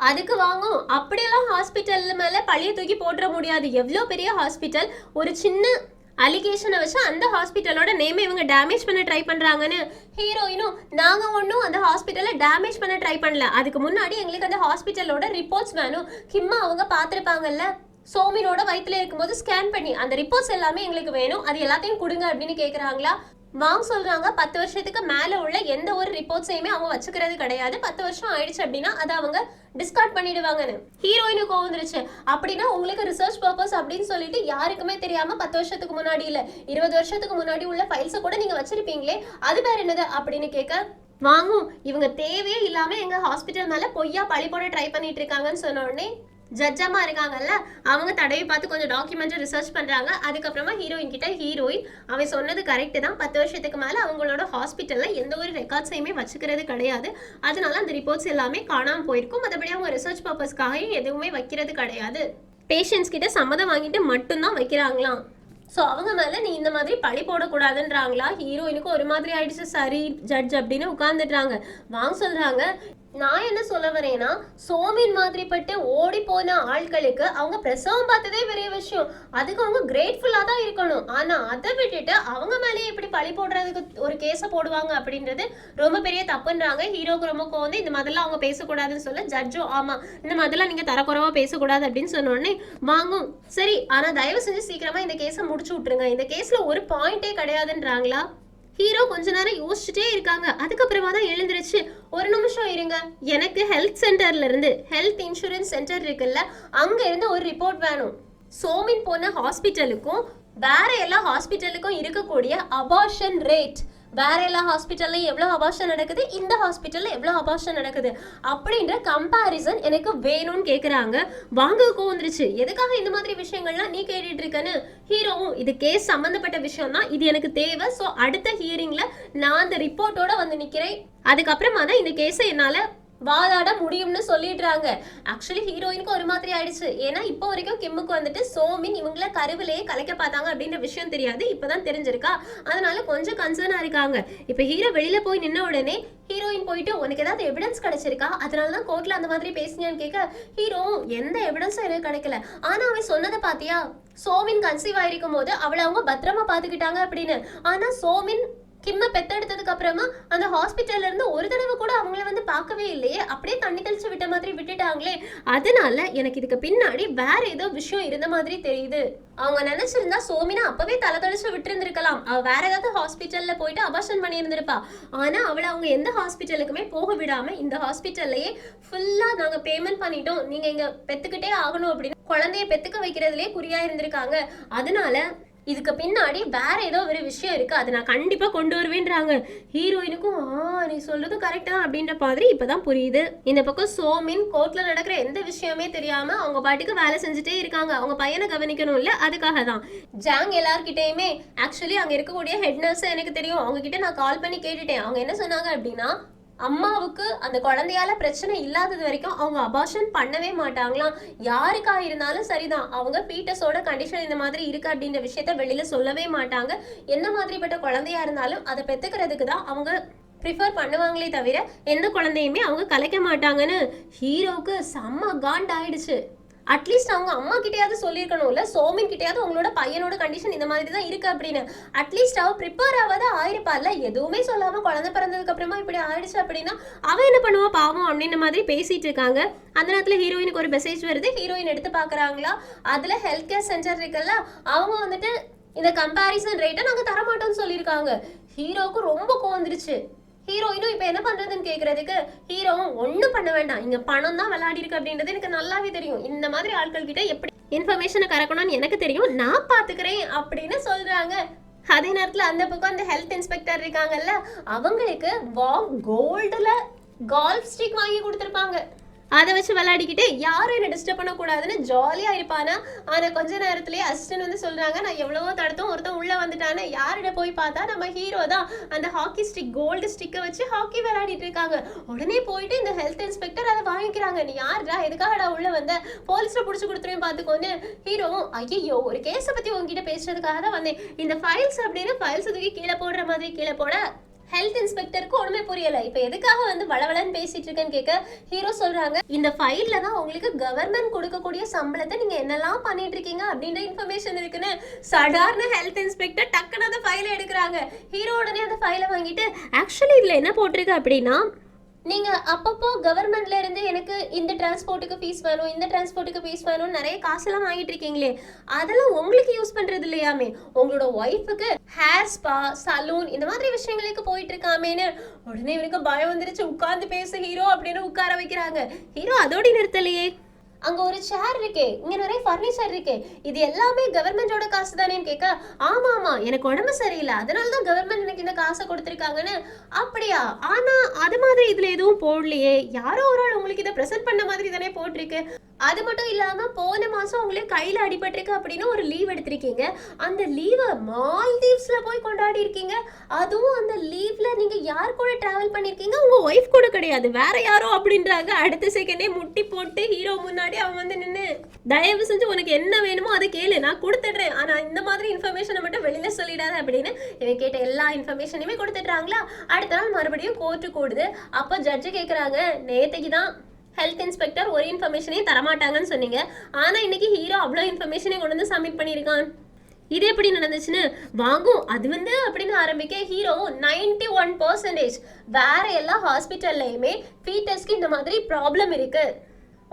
அதுக்கு வாங்கும், அப்படியெல்லாம் ஹாஸ்பிட்டல் மேல பழிய தூக்கி போட்டுற முடியாது. எவ்வளோ பெரிய ஹாஸ்பிட்டல், ஒரு சின்ன அலிகேஷனை வச்சு அந்த ஹாஸ்பிட்டலோட நேமை இவங்க டேமேஜ் பண்ண ட்ரை பண்றாங்கன்னு ஹீரோயினும், நாங்க ஒன்றும் அந்த ஹாஸ்பிட்டலை டேமேஜ் பண்ண ட்ரை பண்ணல, அதுக்கு முன்னாடி எங்களுக்கு அந்த ஹாஸ்பிட்டலோட ரிப்போர்ட்ஸ் வேணும். கிம்மா அவங்க பார்த்துருப்பாங்கல்ல, சோமினோட வயிற்றுல இருக்கும்போது ஸ்கேன் பண்ணி அந்த ரிப்போர்ட்ஸ் எல்லாமே எங்களுக்கு வேணும், அது எல்லாத்தையும் கொடுங்க அப்படின்னு கேட்குறாங்களா. வாங்க சொல்றாங்க, 10 வருஷத்துக்கு மேல உள்ள எந்த ஒரு ரிப்போர்ட்ஸையுமே அவங்க வச்சுக்கிறது கிடையாது. 10 வருஷம் ஆயிடுச்சு அப்படின்னா அதை அவங்க டிஸ்கார்ட் பண்ணிடுவாங்கன்னு ஹீரோயினுக்கு வந்துருச்சு. அப்படின்னா உங்களுக்கு ரிசர்ச் பர்பஸ் அப்படின்னு சொல்லிட்டு யாருக்குமே தெரியாம 10 வருஷத்துக்கு முன்னாடி இல்ல 20 வருஷத்துக்கு முன்னாடி உள்ள ஃபைல்ஸை கூட நீங்க வச்சிருப்பீங்களே, அது வேற என்னது அப்படின்னு கேட்க வாங்கும், இவங்க தேவையே இல்லாம எங்க ஹாஸ்பிட்டல் மேல பொய்யா பழி போட ட்ரை பண்ணிட்டு இருக்காங்கன்னு சொன்ன உடனே ஜட்ஜமா இருக்காங்கல்ல, அவங்க தடவை பார்த்து கொஞ்சம் டாக்குமெண்ட் ரிசர்ச் பண்றாங்க. அதுக்கப்புறமா ஹீரோயின் கிட்ட ஹீரோயின் அவன் சொன்னது கரெக்ட் தான், 10 வருஷத்துக்கு மேல அவங்களோட ஹாஸ்பிட்டல்ல எந்த ஒரு ரெக்கார்ட்ஸையுமே வச்சுக்கிறது கிடையாது, அதனால அந்த ரிப்போர்ட்ஸ் எல்லாமே காணாம போயிருக்கும். மற்றபடி அவங்க ரிசர்ச் பர்பஸ்க்காக எதுவுமே வைக்கிறது கிடையாது, பேஷண்ட்ஸ் கிட்ட சம்மதம் வாங்கிட்டு மட்டும்தான் வைக்கிறாங்களாம். ஸோ அவங்க மேலே நீ இந்த மாதிரி பழி போடக்கூடாதுன்றாங்களா. ஹீரோயினுக்கு ஒரு மாதிரி ஆயிடுச்சு, சரி ஜட்ஜ் அப்படின்னு உட்கார்ந்துடுறாங்க. வாங்க சொல்றாங்க, நான் என்ன சொல்ல வரேன்னா, சோமின் மாதிரி பட்டு ஓடி போன ஆட்களுக்கு அவங்க பிரசவம் பார்த்ததே பெரிய விஷயம், அதுக்கு அவங்க கிரேட்ஃபுல்லாக தான் இருக்கணும். ஆனால் அதை விட்டுட்டு அவங்க மேலேயே இப்படி பழி போடுறதுக்கு ஒரு கேஸை போடுவாங்க அப்படின்றது ரொம்ப பெரிய தப்புன்றாங்க. ஹீரோக்கு ரொம்ப கோவந்து இந்த மாதிரிலாம் அவங்க பேசக்கூடாதுன்னு சொல்ல ஜட்ஜும் ஆமாம் இந்த மாதிரிலாம் நீங்கள் தரக்குறவா பேசக்கூடாது அப்படின்னு சொன்ன உடனே வாங்கும், சரி ஆனால் தயவு செஞ்சு சீக்கிரமாக இந்த கேஸை முடிச்சு விட்டுருங்க, இந்த கேஸில் ஒரு பாயிண்டே கிடையாதுன்றாங்களா. ஹீரோ கொஞ்ச நேரம் யோசிச்சுட்டே இருக்காங்க. அதுக்கப்புறமா தான் எழுந்திருச்சு, ஒரு நிமிஷம் இருங்க, எனக்கு ஹெல்த் சென்டர்ல இருந்து ஹெல்த் இன்சூரன்ஸ் சென்டர் இருக்குல்ல, அங்க இருந்து ஒரு ரிப்போர்ட் வேணும். சோமின் போன ஹாஸ்பிட்டலுக்கும் வேற எல்லா ஹாஸ்பிட்டலுக்கும் இருக்கக்கூடிய அபார்ஷன் ரேட், வேற எல்லா ஹாஸ்பிட்டல்லையும் எவ்வளோ அபார்ஷன் நடக்குது, இந்த ஹாஸ்பிட்டலில் எவ்வளோ அபார்ஷன் நடக்குது அப்படின்ற கம்பேரிசன் எனக்கு வேணும்னு கேட்குறாங்க. வாங்கக்கும் வந்துருச்சு, எதுக்காக இந்த மாதிரி விஷயங்கள்லாம் நீ கேட்டுட்டு இருக்கன்னு. ஹீரோவும் இது கேஸ் சம்மந்தப்பட்ட விஷயம் தான், இது எனக்கு தேவை, ஸோ அடுத்த ஹியரிங்கில் நான் அந்த ரிப்போர்ட்டோட வந்து நிற்கிறேன், அதுக்கப்புறமா தான் இந்த கேஸை என்னால் வாதாட முடியும்னு சொல்லிடுறாங்க. ஆக்சுவலி ஹீரோயினுக்கு ஒரு மாதிரி ஆயிடுச்சு, ஏன்னா இப்போ வரைக்கும் கிம்முக்கு வந்துட்டு சோமின் இவங்கள கருவிலேயே கலைக்க பார்த்தாங்க அப்படின்ற விஷயம் தெரியாது, இப்பதான் தெரிஞ்சிருக்கா, அதனால கொஞ்சம் கன்சர்னா இருக்காங்க. இப்போ ஹீரோ வெளியில போய் நின்ன உடனே ஹீரோயின் போயிட்டு உனக்கு ஏதாவது எவிடன்ஸ் கிடைச்சிருக்கா, அதனாலதான் கோர்ட்ல அந்த மாதிரி பேசினியான்னு கேட்க ஹீரோ எந்த எவிடன்ஸும் எனக்கு கிடைக்கல, ஆனா அவன் சொன்னதை பாத்தியா, சோமின் கன்சீவ் ஆயிருக்கும் போது அவளை அவங்க பத்திரமா பாத்துக்கிட்டாங்க அப்படின்னு. ஆனா சோமின் கிம்ம பெத்தெடுத்ததுக்கு அப்புறமா அந்த ஹாஸ்பிட்டல்ல இருந்து ஒரு தடவை கூட அவங்கள வந்து பார்க்கவே இல்லையே, அப்படியே தண்ணி தெளிச்சு விட்ட மாதிரி விட்டுட்டாங்களே, அதனால எனக்கு இதுக்கு பின்னாடி வேற ஏதோ விஷயம் இருந்த மாதிரி தெரியுது. அவங்க நினைச்சிருந்தா சோமினா அப்பவே தலை தெளிச்சு விட்டு இருந்திருக்கலாம், அவ வேற ஏதாவது ஹாஸ்பிட்டல்ல போயிட்டு அபார்ஷன் பண்ணி இருந்திருப்பா. ஆனா அவளை அவங்க எந்த ஹாஸ்பிட்டலுக்குமே போக விடாம இந்த ஹாஸ்பிட்டல்லையே ஃபுல்லா நாங்க பேமெண்ட் பண்ணிட்டோம், நீங்க இங்க பெத்துக்கிட்டே ஆகணும் அப்படின்னு குழந்தைய பெத்துக்க வைக்கிறதுலயே குறியா இருந்திருக்காங்க. அதனால இதுக்கு பின்னாடி வேற ஏதோ ஒரு விஷயம் இருக்கு, அதை நான் கண்டிப்பா கொண்டு வருவேன்றாங்க. ஹீரோயினுக்கும் நீ சொல்றது கரெக்டா அப்படின்ற மாதிரி இப்பதான் புரியுது. இந்த பக்கம் சோமின் கோர்ட்ல நடக்கிற எந்த விஷயமே தெரியாம அவங்க பாட்டுக்கு வேலை செஞ்சுட்டே இருக்காங்க, அவங்க பையனை கவனிக்கணும் இல்ல, அதுக்காக தான். ஜாங் எல்லார்கிட்டயுமே ஆக்சுவலி அங்க இருக்கக்கூடிய ஹெட் நர்ஸ் எனக்கு தெரியும், அவங்க கிட்ட நான் கால் பண்ணி கேட்டுட்டேன். அவங்க என்ன சொன்னாங்க அப்படின்னா, அம்மாவுக்கு அந்த குழந்தையால பிரச்சனை இல்லாதது வரைக்கும் அவங்க அபார்ஷன் பண்ணவே மாட்டாங்களாம். யாருக்கா இருந்தாலும் சரிதான், அவங்க பீட்டஸோட கண்டிஷன் இந்த மாதிரி இருக்கு அப்படின்ற விஷயத்த வெளியில சொல்லவே மாட்டாங்க. என்ன மாதிரிப்பட்ட குழந்தையா இருந்தாலும் அதை பெத்துக்கிறதுக்கு தான் அவங்க ப்ரிஃபர் பண்ணுவாங்களே தவிர எந்த குழந்தையுமே அவங்க கலைக்க மாட்டாங்கன்னு ஹீரோவுக்கு செம்ம காண்ட் ஆயிடுச்சு. அட்லீஸ்ட் அவங்க அம்மா கிட்டையாவது சொல்லியிருக்கணும்ல, சோமின் கிட்டையாவது உங்களோட பையனோட கண்டிஷன் இந்த மாதிரி தான் இருக்கு அப்படின்னு. அட்லீஸ்ட் அவ ப்ரிப்பேர் ஆகாத ஆயிருப்பார்ல, எதுவுமே சொல்லாம குழந்தை பிறந்ததுக்கு அப்புறமா இப்படி ஆயிடுச்சு அப்படின்னா அவ என்ன பண்ணுவா பாவம் அப்படின்ற மாதிரி பேசிட்டு இருக்காங்க. அந்த நேரத்துல ஹீரோயினுக்கு ஒரு மெசேஜ் வருது, ஹீரோயின் எடுத்து பாக்குறாங்களா, அதுல ஹெல்த் கேர் சென்டர் இருக்குல்ல, அவங்க வந்துட்டு இந்த கம்பேரிசன் ரேட்டை நாங்க தரமாட்டோம்னு சொல்லியிருக்காங்க. ஹீரோவுக்கு ரொம்ப கோவந்துருச்சு. ஹீரோயினும் இப்ப என்ன பண்றதுன்னு கேக்குறதுக்கு ஹீரோவும் ஒண்ணும் பண்ண வேண்டாம், இங்க பணம் தான் விளையாடி இருக்கு அப்படின்றது எனக்கு நல்லாவே தெரியும், இந்த மாதிரி ஆட்கள் கிட்ட எப்படி இன்ஃபர்மேஷனை கறக்கணும்னு எனக்கு தெரியும், நான் பாத்துக்கிறேன் அப்படின்னு சொல்றாங்க. அதே நேரத்துல அந்த பக்கம் அந்த ஹெல்த் இன்ஸ்பெக்டர் இருக்காங்கல்ல, அவங்களுக்கு கோல்டுல கால்ஃப் ஸ்டிக் வாங்கி கொடுத்துருப்பாங்க. அதை வச்சு விளையாடிக்கிட்டு யாரும் என்ன டிஸ்டர்ப் பண்ணக்கூடாதுன்னு ஜாலியாக இருப்பானா. ஆனால் கொஞ்ச நேரத்துலேயே அசிஸ்டன்ட் வந்து சொல்கிறாங்க, நான் எவ்வளவோ தடுத்தும் ஒருத்தன் உள்ளே வந்துட்டானே. யார்கிட்ட போய் பார்த்தா நம்ம ஹீரோ தான் அந்த ஹாக்கி ஸ்டிக், கோல்டு ஸ்டிக்கை வச்சு ஹாக்கி விளையாடிட்டு இருக்காங்க. உடனே போயிட்டு இந்த ஹெல்த் இன்ஸ்பெக்டர் அதை வாங்கிக்கிறாங்க. நீ யாருடா, எதுக்காகடா உள்ளே வந்த, போலீஸில் பிடிச்சி கொடுத்துருவேன் பார்த்துக்கோன்னு. ஹீரோவும் ஐயோ ஒரு கேஸை பற்றி உங்ககிட்ட பேசுறதுக்காக தான் வந்தேன், இந்த ஃபைல்ஸ் அப்படின்னு ஃபைல்ஸ் தூக்கி கீழே போடுற மாதிரி கீழே போட ஹெல்த் இன்ஸ்பெக்டருக்கு ஒண்ணுமே புரியல. இப்ப எதுக்காக வந்து வளவளன்னு பேசிட்டு இருக்கேன்னு கேட்க ஹீரோ சொல்றாங்க, இந்த ஃபைல்ல தான் உங்களுக்கு கவர்மெண்ட் கொடுக்கக்கூடிய சம்பளத்தை நீங்க என்னெல்லாம் பண்ணிட்டு இருக்கீங்க அப்படின்ற இன்ஃபர்மேஷன் இருக்குன்னு. சாதாரண ஹெல்த் இன்ஸ்பெக்டர் டக்குன்னு அந்த ஃபைலை எடுக்கிறாங்க. ஹீரோ உடனே அந்த ஃபைலை வாங்கிட்டு, ஆக்சுவலி இதுல என்ன போட்டிருக்கு அப்படின்னா, நீங்கள் அப்பப்போ கவர்மெண்ட்ல இருந்து எனக்கு இந்த டிரான்ஸ்போர்ட்டுக்கு ஃபீஸ் வேணும், இந்த டிரான்ஸ்போர்ட்டுக்கு ஃபீஸ் வேணும்னு நிறைய காசெல்லாம் வாங்கிட்டு இருக்கீங்களே, அதெல்லாம் உங்களுக்கு யூஸ் பண்ணுறது இல்லையாமே, உங்களோட ஒய்ஃபுக்கு ஹேர் ஸ்பா, சலூன் இந்த மாதிரி விஷயங்களுக்கு போயிட்டு இருக்காமேன்னு. உடனே இவனுக்கு பயம் வந்துருச்சு. உட்கார்ந்து பேசு ஹீரோ அப்படின்னு உட்கார வைக்கிறாங்க. ஹீரோ அதோடு நிறுத்தலையே, அங்கே ஒரு சேர் இருக்கே, இங்கே நிறைய ஃபர்னிச்சர் இருக்கே, இது எல்லாமே கவர்மெண்டோட காசு தானேன்னு கேட்க, ஆமாம் ஆமாம் எனக்கு உடம்பு சரியில்லை அதனால தான் கவர்மெண்ட் எனக்கு இந்த காசை கொடுத்துருக்காங்கன்னு. அப்படியா, ஆனால் அது மாதிரி இதில் எதுவும் போடலையே, யாரோ ஒரு ஆள் உங்களுக்கு இதை ப்ரெசென்ட் பண்ண மாதிரி தானே போட்டிருக்கு. அது மட்டும் இல்லாமல் போன மாதம் உங்களுக்கு கையில் அடிபட்டிருக்கு அப்படின்னு ஒரு லீவ் எடுத்திருக்கீங்க. அந்த லீவை மால்தீவ்ஸில் போய் கொண்டாடி இருக்கீங்க. அதுவும் அந்த லீவில் நீங்கள் யார் கூட ட்ராவல் பண்ணியிருக்கீங்க, உங்கள் ஒய்ஃப் கூட கிடையாது, வேற யாரோ அப்படின்றாங்க. அடுத்த செகண்டே முட்டி போட்டு ஹீரோ முன்னாடி அவன் வந்து நின்று, தயவு செஞ்சு உனக்கு என்ன வேணுமோ அதை கேளு, நான் கொடுத்துட்றேன், ஆனால் இந்த மாதிரி இன்ஃபர்மேஷனை மட்டும் வெளியில் சொல்லிடாத அப்படின்னு இவன் கேட்ட எல்லா இன்ஃபர்மேஷனையுமே கொடுத்துட்றாங்களா. அடுத்த நாள் மறுபடியும் கோர்ட்டு கூடுது. அப்போ ஜட்ஜு கேட்குறாங்க, நேற்றுக்கு தான் ஹெல்த் இன்ஸ்பெக்டர் ஒரு இன்ஃபர்மேஷனையும் தரமாட்டாங்கன்னு சொன்னீங்க, ஆனால் இன்னைக்கு ஹீரோ அவ்வளோ இன்ஃபர்மேஷனையும் கொண்டு வந்து சப்மிட் பண்ணியிருக்கான், இது எப்படி நடந்துச்சுன்னு. வாங்கும் அது வந்து அப்படின்னு ஆரம்பிக்க ஹீரோ 91% வேற எல்லா ஹாஸ்பிட்டல்லையுமே ஃபீட்டஸ்க்கு இந்த மாதிரி ப்ராப்ளம் இருக்கு,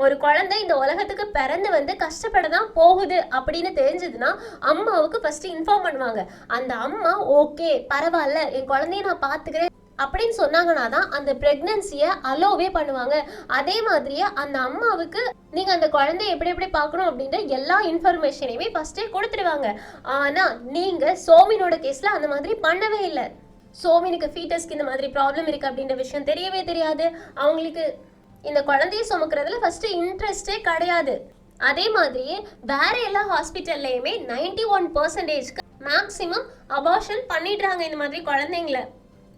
ஒரு குழந்தை இந்த உலகத்துக்கு பிறந்து வந்து கஷ்டப்பட தான் போகுது அப்படின்னு தெரிஞ்சதுன்னா அம்மாவுக்கு ஃபர்ஸ்ட் இன்ஃபார்ம் பண்ணுவாங்க. அந்த அம்மா ஓகே பரவாயில்ல என் குழந்தைய நான் பார்த்துக்கிறேன் அப்படின்னு சொன்னாங்கன்னா தான் அந்த பிரெக்னன்சியை அலோவே பண்ணுவாங்க. அதே மாதிரியே அந்த அம்மாவுக்கு நீங்க அந்த குழந்தைய எப்படி எப்படி பார்க்கணும் அப்படின்ற எல்லா இன்ஃபர்மேஷனையுமே ஃபர்ஸ்டே கொடுத்துடுவாங்க. ஆனா நீங்க சோமினோட கேஸ்ல அந்த மாதிரி பண்ணவே இல்லை. சோமினுக்கு ஃபீட்டஸ்க்கு இந்த மாதிரி ப்ராப்ளம் இருக்கு அப்படின்ற விஷயம் தெரியவே தெரியாது. அவங்களுக்கு இந்த குழந்தைய சுமக்கிறதுல ஃபர்ஸ்ட் இன்ட்ரெஸ்டே கிடையாது. அதே மாதிரியே வேற எல்லா ஹாஸ்பிட்டல்லையுமே 91% மேக்சிமம் அபார்ஷன் பண்ணிடுறாங்க இந்த மாதிரி குழந்தைங்கள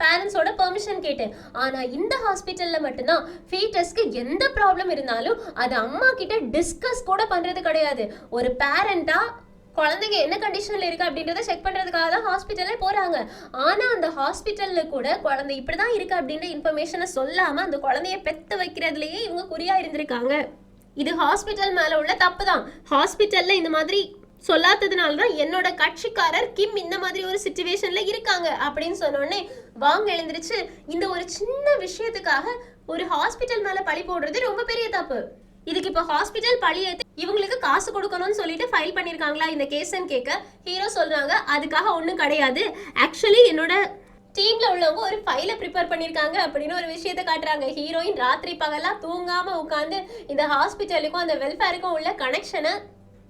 பேரண்ட்ஸோட பெர்மிஷன் கேட்டு. ஆனா இந்த ஹாஸ்பிட்டல்ல மட்டும்தான் ஃபீட்டஸ்க்கு எந்த ப்ராப்ளம் இருந்தாலும் அது அம்மா கிட்ட டிஸ்கஸ் கூட பண்றது கிடையாது. ஒரு பேரண்டா குழந்தைங்க என்ன கண்டிஷன்ல இருக்கு அப்படின்றத செக் பண்றதுக்காக தான் ஹாஸ்பிட்டல்ல போறாங்க. ஆனா அந்த ஹாஸ்பிட்டல்ல கூட குழந்தை இப்படிதான் இருக்கு அப்படின்ற இன்ஃபர்மேஷனை சொல்லாம அந்த குழந்தைய பெத்து வைக்கிறதுலயே இவங்க குறியா இருந்திருக்காங்க. இது ஹாஸ்பிட்டல் மேல உள்ள தப்பு தான். ஹாஸ்பிட்டல்ல இந்த மாதிரி சொல்லாததுனால தான் என்னோட கட்சிக்காரர் கிம் இந்த மாதிரி ஒரு சிச்சுவேஷன்ல இருக்காங்க அப்படின்னு சொன்னோடனே வாங்க எழுந்திருச்சு. இந்த ஒரு சின்ன விஷயத்துக்காக ஒரு ஹாஸ்பிட்டல் மேல பழி போடுறது ரொம்ப பெரிய தப்பு. இதுக்கு இப்ப ஹாஸ்பிட்டல் பழி ஏத்து இவங்களுக்கு காசு கொடுக்கணும்னு சொல்லிட்டு ஃபைல் பண்ணிருக்காங்களா இந்த கேஸ்ன்னு கேட்க ஹீரோ சொல்றாங்க, அதுக்காக ஒண்ணும் கிடையாது, ஆக்சுவலி என்னோட டீம்ல உள்ளவங்க ஒரு ஃபைலை ப்ரிப்பேர் பண்ணிருக்காங்க அப்படின்னு ஒரு விஷயத்தை காட்டுறாங்க. ஹீரோயின் ராத்திரி பகலா தூங்காம உட்காந்து இந்த ஹாஸ்பிட்டலுக்கும் அந்த வெல்ஃபேருக்கும் உள்ள கனெக்ஷனை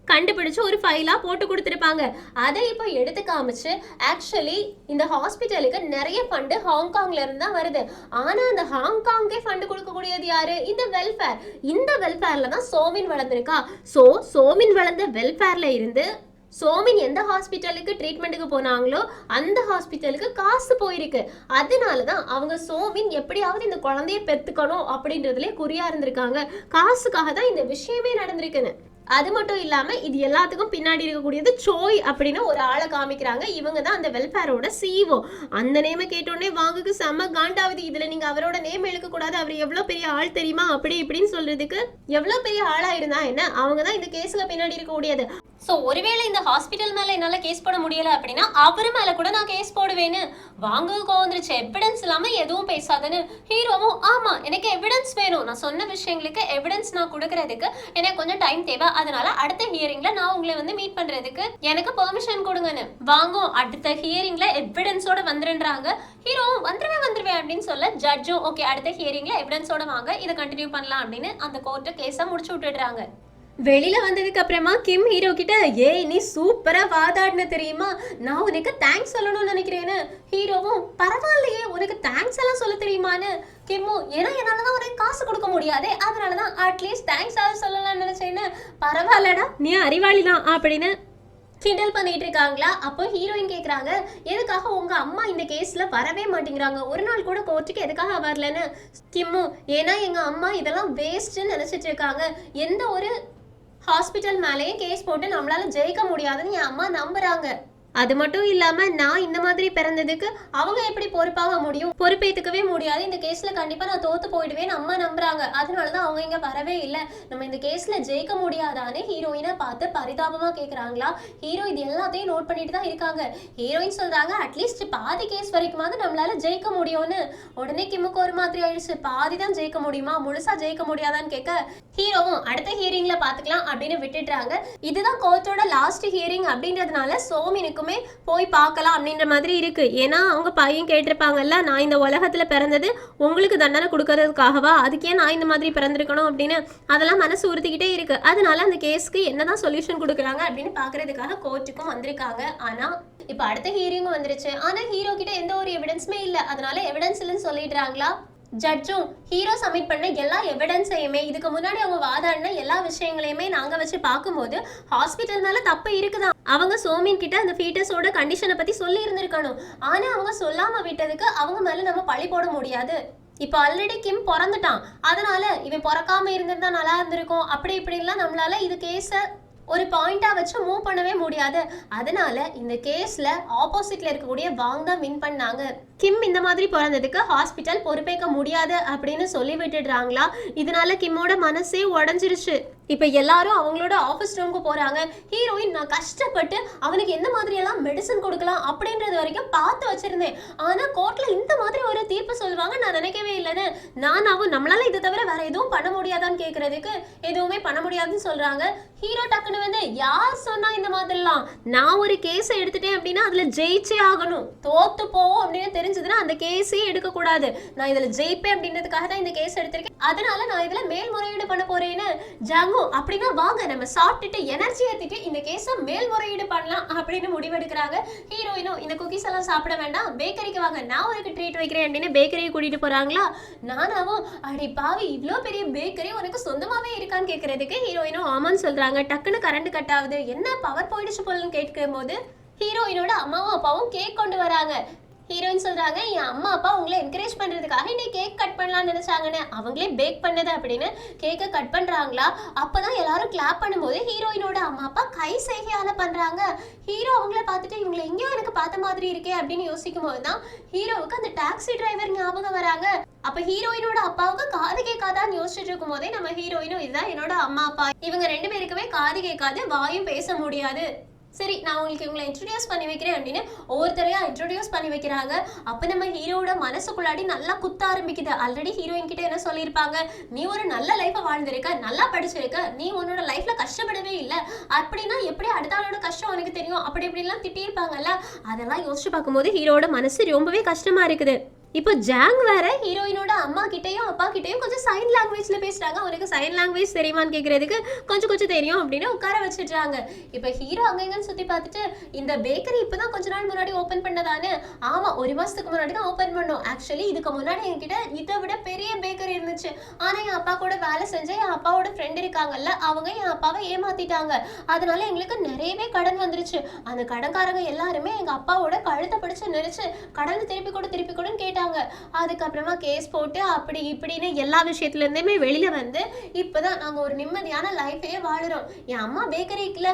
கண்டுபிடிச்சு ஒரு ஃபைலா போட்டு கொடுத்துருப்பாங்க. அதை இப்போ எடுத்து காமிச்சு ஆக்சுவலி இந்த ஹாஸ்பிட்டலுக்கு நிறைய ஃபண்டு ஹாங்காங்ல இருந்து தான் வருது. ஆனா அந்த ஹாங்காங்கே ஃபண்டு கொடுக்கக்கூடியது யாரு, இந்த வெல்ஃபேர். இந்த வெல்ஃபேர்ல தான் சோமின் வளர்ந்துருக்கா. ஸோ சோமின் வளர்ந்த வெல்ஃபேர்ல இருந்து சோமின் எந்த ஹாஸ்பிட்டலுக்கு ட்ரீட்மெண்ட்டுக்கு போனாங்களோ அந்த ஹாஸ்பிட்டலுக்கு காசு போயிருக்கு. அதனால தான் அவங்க சோமின் எப்படியாவது இந்த குழந்தைய பெத்துக்கணும் அப்படின்றதுல குறியா இருந்திருக்காங்க. காசுக்காக தான் இந்த விஷயமே நடந்திருக்குன்னு. அது மட்டும் இல்லாம இது எல்லாத்துக்கும் பின்னாடி இருக்கக்கூடியது சோய் அப்படின்னு ஒரு ஆளை காமிக்கிறாங்க. இவங்க தான் அந்த வெல்ஃபேரோட சிஇஓ. அந்த நேமை கேட்டோடனே வாங்குக்கு செம்ம காண்டாவது. இதுல நீங்க அவரோட நேம் எழுக்க கூடாது, அவர் எவ்வளவு பெரிய ஆள் தெரியுமா அப்படி இப்படின்னு சொல்றதுக்கு. எவ்வளவு பெரிய ஆளா இருந்தா என்ன, அவங்க தான் இந்த கேஸ்ல பின்னாடி இருக்கக்கூடியது. ஸோ ஒருவேளை இந்த ஹாஸ்பிட்டல் மேல என்னால கேஸ் போட முடியல அப்படின்னா அவர் மேல கூட நான் கேஸ் போடுவேன்னு வாங்குக்கு வந்துருச்சு. எவிடன்ஸ் இல்லாம எதுவும் பேசாதுன்னு. ஹீரோவும் ஆமா எனக்கு எவிடன்ஸ் வேணும், நான் சொன்ன விஷயங்களுக்கு எவிடன்ஸ் நான் கொடுக்கறதுக்கு எனக்கு கொஞ்சம் டைம் தேவை, அதனால அடுத்த ஹியரிங்ல நான் உங்களை வந்து மீட் பண்றதுக்கு எனக்கு பெர்மிஷன் கொடுங்கன்னு. வாங்கும் அடுத்த ஹியரிங்ல எவிடன்ஸோட வந்துருன்றாங்க. ஹீரோவும் வந்துருவேன் அப்படின்னு சொல்ல ஜட்ஜும் ஓகே அடுத்த ஹியரிங்ல எவிடன்ஸோட வாங்க, இதை கண்டினியூ பண்ணலாம் அப்படின்னு அந்த கோர்ட்டு கேஸை முடிச்சு விட்டுடுறாங்க. வெளியில வந்ததுக்கு அப்புறமா கிம் ஹீரோ கிட்ட ஏய் நீ சூப்பரா வாதாடின தெரியுமா, நான் உனக்கு தேங்க்ஸ் சொல்லணும்னு நினைக்கிறேன்னு. ஹீரோவும் பரவாயில்லையே உனக்கு தேங்க்ஸ் எல்லாம் சொல்ல தெரியுமான்னு. கிம்மும் ஏன்னா என்னாலதான் உனக்கு காசு கொடுக்க முடியாது, அதனாலதான் அட்லீஸ்ட் தேங்க்ஸ் ஆக சொல்லலாம்னு நினைச்சேன்னு. பரவாயில்லடா நீ அறிவாளி தான் அப்படின்னு கிண்டல் பண்ணிட்டு இருக்காங்களா. அப்போ ஹீரோயின் கேக்குறாங்க, எதுக்காக உங்க அம்மா இந்த கேஸ்ல வரவே மாட்டேங்கிறாங்க, ஒரு நாள் கூட கோர்ட்டுக்கு எதுக்காக வரலன்னு. கிம்மு, ஏன்னா எங்க அம்மா இதெல்லாம் வேஸ்ட்னு நினைச்சிட்டு இருக்காங்க, எந்த ஒரு ஹாஸ்பிட்டல் மேலேயும் கேஸ் போட்டு நம்மளால ஜெயிக்க முடியாதுன்னு என் அம்மா நம்புறாங்க. அது மட்டும் இல்லாம நான் இந்த மாதிரி பிறந்ததுக்கு அவங்க எப்படி பொறுப்பாக முடியும், பொறுப்பேற்றுக்கவே முடியாது, இந்த கேஸ்ல கண்டிப்பா நான் தோத்து போயிடுவேன் அம்மா நம்புறாங்க, அதனாலதான் அவங்க இங்க வரவே இல்லை, நம்ம இந்த கேஸ்ல ஜெயிக்க முடியாதான்னு ஹீரோயினை பார்த்து பரிதாபமா கேக்குறாங்களா. ஹீரோ இது எல்லாத்தையும் நோட் பண்ணிட்டு தான் இருக்காங்க. ஹீரோயின் சொல்றாங்க, அட்லீஸ்ட் பாதி கேஸ் வரைக்குமாவது நம்மளால ஜெயிக்க முடியும்னு. உடனே கிம்முக்கு ஒரு மாதிரி ஆயிடுச்சு, பாதி தான் ஜெயிக்க முடியுமா, முழுசா ஜெயிக்க முடியாதான்னு கேட்க ஹீரோவும் அடுத்த ஹியரிங்ல பாத்துக்கலாம் அப்படின்னு விட்டுடுறாங்க. இதுதான் கோர்ட்டோட லாஸ்ட் ஹியரிங் அப்படின்றதுனால சோமினுக்கு போய் பார்க்கலாம் அப்படின்ற மாதிரி இருக்கு. ஏன்னா அவங்க பையன் கேட்டிருப்பாங்கல்ல, நான் இந்த உலகத்துல பிறந்தது உங்களுக்கு தண்டனை கொடுக்கறதுக்காகவா, அதுக்கே நான் இந்த மாதிரி பிறந்திருக்கணும் அப்படின்னு அதெல்லாம் மனசு உறுத்திக்கிட்டே இருக்கு. அதனால அந்த கேஸ்க்கு என்னதான் சொல்யூஷன் கொடுக்குறாங்க அப்படின்னு பாக்குறதுக்காக கோர்ட்டுக்கும் வந்திருக்காங்க. ஆனா இப்ப அடுத்த ஹியரிங்கும் வந்துருச்சு. ஆனா ஹீரோ கிட்ட எந்த ஒரு எவிடன்ஸுமே இல்ல, அதனால எவிடன்ஸ் இல்லைன்னு சொல்லிடுறாங்களா. ஜட்ஜும் ஹீரோ சப்மிட் பண்ண எல்லா எவிடன்ஸையுமே, இதுக்கு முன்னாடி அவங்க வாதாடின எல்லா விஷயங்களையுமே நாங்க வச்சு பார்க்கும்போது ஹாஸ்பிட்டல் மேல தப்பு இருக்குதான். அவங்க சோமின் கிட்ட அந்த ஃபீட்டஸோட கண்டிஷனை பத்தி சொல்லி இருந்திருக்கணும். ஆனா அவங்க சொல்லாம விட்டதுக்கு அவங்க மேல நம்ம பழி போட முடியாது. இப்போ ஆல்ரெடி கிம் பிறந்துட்டான், அதனால இவன் பிறக்காம இருந்திருந்தா நல்லா இருந்திருக்கும், அப்படி இப்படிலாம் நம்மளால இது கேஸ ஒரு பாயிண்டா வச்சு மூவ் பண்ணவே முடியாது. அதனால இந்த கேஸ்ல ஆப்போசிட்ல இருக்கக்கூடிய வாங் தான் வின் பண்ணாங்க. கிம் இந்த மாதிரி பிறந்ததுக்கு ஹாஸ்பிட்டல் பொறுப்பேற்க முடியாது அப்படின்னு சொல்லி விட்டுடுறாங்களா. இதனால கிம்மோட மனசே உடஞ்சிருச்சு. இப்ப எல்லாரும் அவங்களோட ஆஃபீஸ் ரூமுக்கு போறாங்க. ஹீரோயின், நான் கஷ்டப்பட்டு அவனுக்கு எந்த மாதிரி எல்லாம் மெடிசன் கொடுக்கலாம் அப்படின்றது வரைக்கும் பார்த்து வச்சிருந்தேன், ஆனா கோர்ட்ல இந்த மாதிரி ஒரு தீர்ப்பு சொல்லுவாங்க நான் நினைக்கவே இல்லைன்னு. நானாவும் நம்மளால இதை தவிர வேற எதுவும் பண்ண முடியாதான்னு கேட்கறதுக்கு எதுவுமே பண்ண முடியாதுன்னு சொல்றாங்க. ஹீரோ டக்குன்னு வந்து, யார் சொன்னா இந்த மாதிரிலாம், நான் ஒரு கேஸை எடுத்துட்டேன் அப்படின்னா அதுல ஜெயிச்சே ஆகணும், தோத்து போவோம் அப்படின்னு தெரிஞ்சதுன்னா அந்த கேஸே எடுக்க கூடாது, நான் இதுல ஜெயிப்பேன் அப்படின்றதுக்காக தான் இந்த கேஸ் எடுத்திருக்கேன், அதனால நான் இதுல மேல்முறையீடு பண்ண போறேன்னு. ஜாங்கோ, அப்படின்னா வாங்க நம்ம சாப்பிட்டுட்டு எனர்ஜி ஏத்திட்டு இந்த கேஸை மேல்முறையீடு பண்ணலாம் அப்படின்னு முடிவெடுக்கிறாங்க. ஹீரோயினும், இந்த குக்கீஸ் எல்லாம் சாப்பிட வேண்டாம், பேக்கரிக்கு வாங்க, நான் உனக்கு ட்ரீட் வைக்கிறேன் அப்படின்னு பேக்கரியை கூட்டிட்டு போறாங்களா. நானாவும், அடி பாவி, இவ்வளோ பெரிய பேக்கரி உனக்கு சொந்தமாவே இருக்கான்னு கேட்கறதுக்கு ஹீரோயினும் ஆமான்னு சொல்றாங்க. டக்குன்னு கரண்ட் கட் ஆகுது, என்ன பவர் போயிடுச்சு போலன்னு கேட்கும் போது ஹீரோயினோட அம்மாவும் அப்பாவும் கேக் கொண்டு வராங்க. ஹீரோயின் சொல்றாங்க, என் அம்மா அப்பா உங்களை என்கரேஜ் பண்றதுக்காக இன்னைக்கு கேக் கட் பண்ணலாம்னு நினைச்சாங்கன்னு, அவங்களே பேக் பண்ணது அப்படின்னு கேக்கை கட் பண்றாங்களா. அப்பதான் எல்லாரும் கிளாப் பண்ணும்போது ஹீரோயினோட அம்மா அப்பா கை செய்கையால பண்றாங்க. ஹீரோ அவங்கள பார்த்துட்டு இவங்களை எங்கேயோ எனக்கு பார்த்த மாதிரி இருக்கே அப்படின்னு யோசிக்கும் போதுதான் ஹீரோவுக்கு அந்த டாக்ஸி டிரைவர் ஞாபகம் வராங்க. அப்ப ஹீரோயினோட அப்பாவுக்கு காது கேட்காதான்னு யோசிச்சுட்டு இருக்கும் போதே நம்ம ஹீரோயினும், இதுதான் என்னோட அம்மா அப்பா, இவங்க ரெண்டு பேருக்குமே காது கேட்காது, வாயும் பேச முடியாது, சரி நான் உங்களுக்கு இவங்களை இன்ட்ரோடியூஸ் பண்ணி வைக்கிறேன் அப்படின்னு ஒவ்வொருத்தரையா இன்ட்ரோடியூஸ் பண்ணி வைக்கிறாங்க. அப்ப நம்ம ஹீரோட மனசுக்குள்ளாடி நல்லா குத்த ஆரம்பிக்குது. ஆல்ரெடி ஹீரோயின் கிட்ட என்ன சொல்லியிருப்பாங்க, நீ ஒரு நல்ல லைஃபை வாழ்ந்திருக்க, நல்லா படிச்சிருக்க, நீ உன்னோட லைஃப்ல கஷ்டப்படவே இல்லை, அப்படின்னா எப்படி அடுத்த ஆளோட கஷ்டம் உனக்கு தெரியும், அப்படி இப்படிலாம் திட்டியிருப்பாங்கல்ல. அதெல்லாம் யோசிச்சு பார்க்கும்போது ஹீரோட மனசு ரொம்பவே கஷ்டமா இருக்குது. இப்போ ஜாங் வேற ஹீரோயினோட அம்மா கிட்டையும் அப்பா கிட்டையும் கொஞ்சம் சைன் லாங்குவேஜ்ல பேசுறாங்க. உனக்கு சைன் லாங்குவேஜ் தெரியுமான்னு கேட்கறதுக்கு கொஞ்சம் தெரியும் அப்படின்னு உட்கார வச்சிடுறாங்க. இப்போ ஹீரோ அங்கங்கன்னு சுத்தி பார்த்துட்டு, இந்த பேக்கரி இப்பதான் கொஞ்ச நாள் முன்னாடி ஓபன் பண்ணதானே. ஆமா, ஒரு மாசத்துக்கு முன்னாடி தான் ஓபன் பண்ணோம். ஆக்சுவலி இதுக்கு முன்னாடி என்கிட்ட இதை விட பெரிய பேக்கரி இருந்துச்சு, ஆனா என் அப்பா கூட வேலை செஞ்ச என் அப்பாவோட ஃப்ரெண்ட் இருக்காங்கல்ல, அவங்க என் அப்பாவை ஏமாத்திட்டாங்க, அதனால எங்களுக்கு நிறையவே கடன் வந்துருச்சு. அந்த கடன்காரங்க எல்லாருமே எங்க அப்பாவோட கழுத்தை பிடிச்சு நெரிச்சு கடனை திருப்பி கொடுன்னு கேட்டாங்க. அதுக்கப்புறமா கேஸ் போட்டு அப்படி இப்படின்னு எல்லா விஷயத்துல இருந்துமே வெளியில வந்து இப்பதான் நாங்க ஒரு நிம்மதியான லைஃபையே வாழுறோம். என் அம்மா பேக்கரிக்குள்ள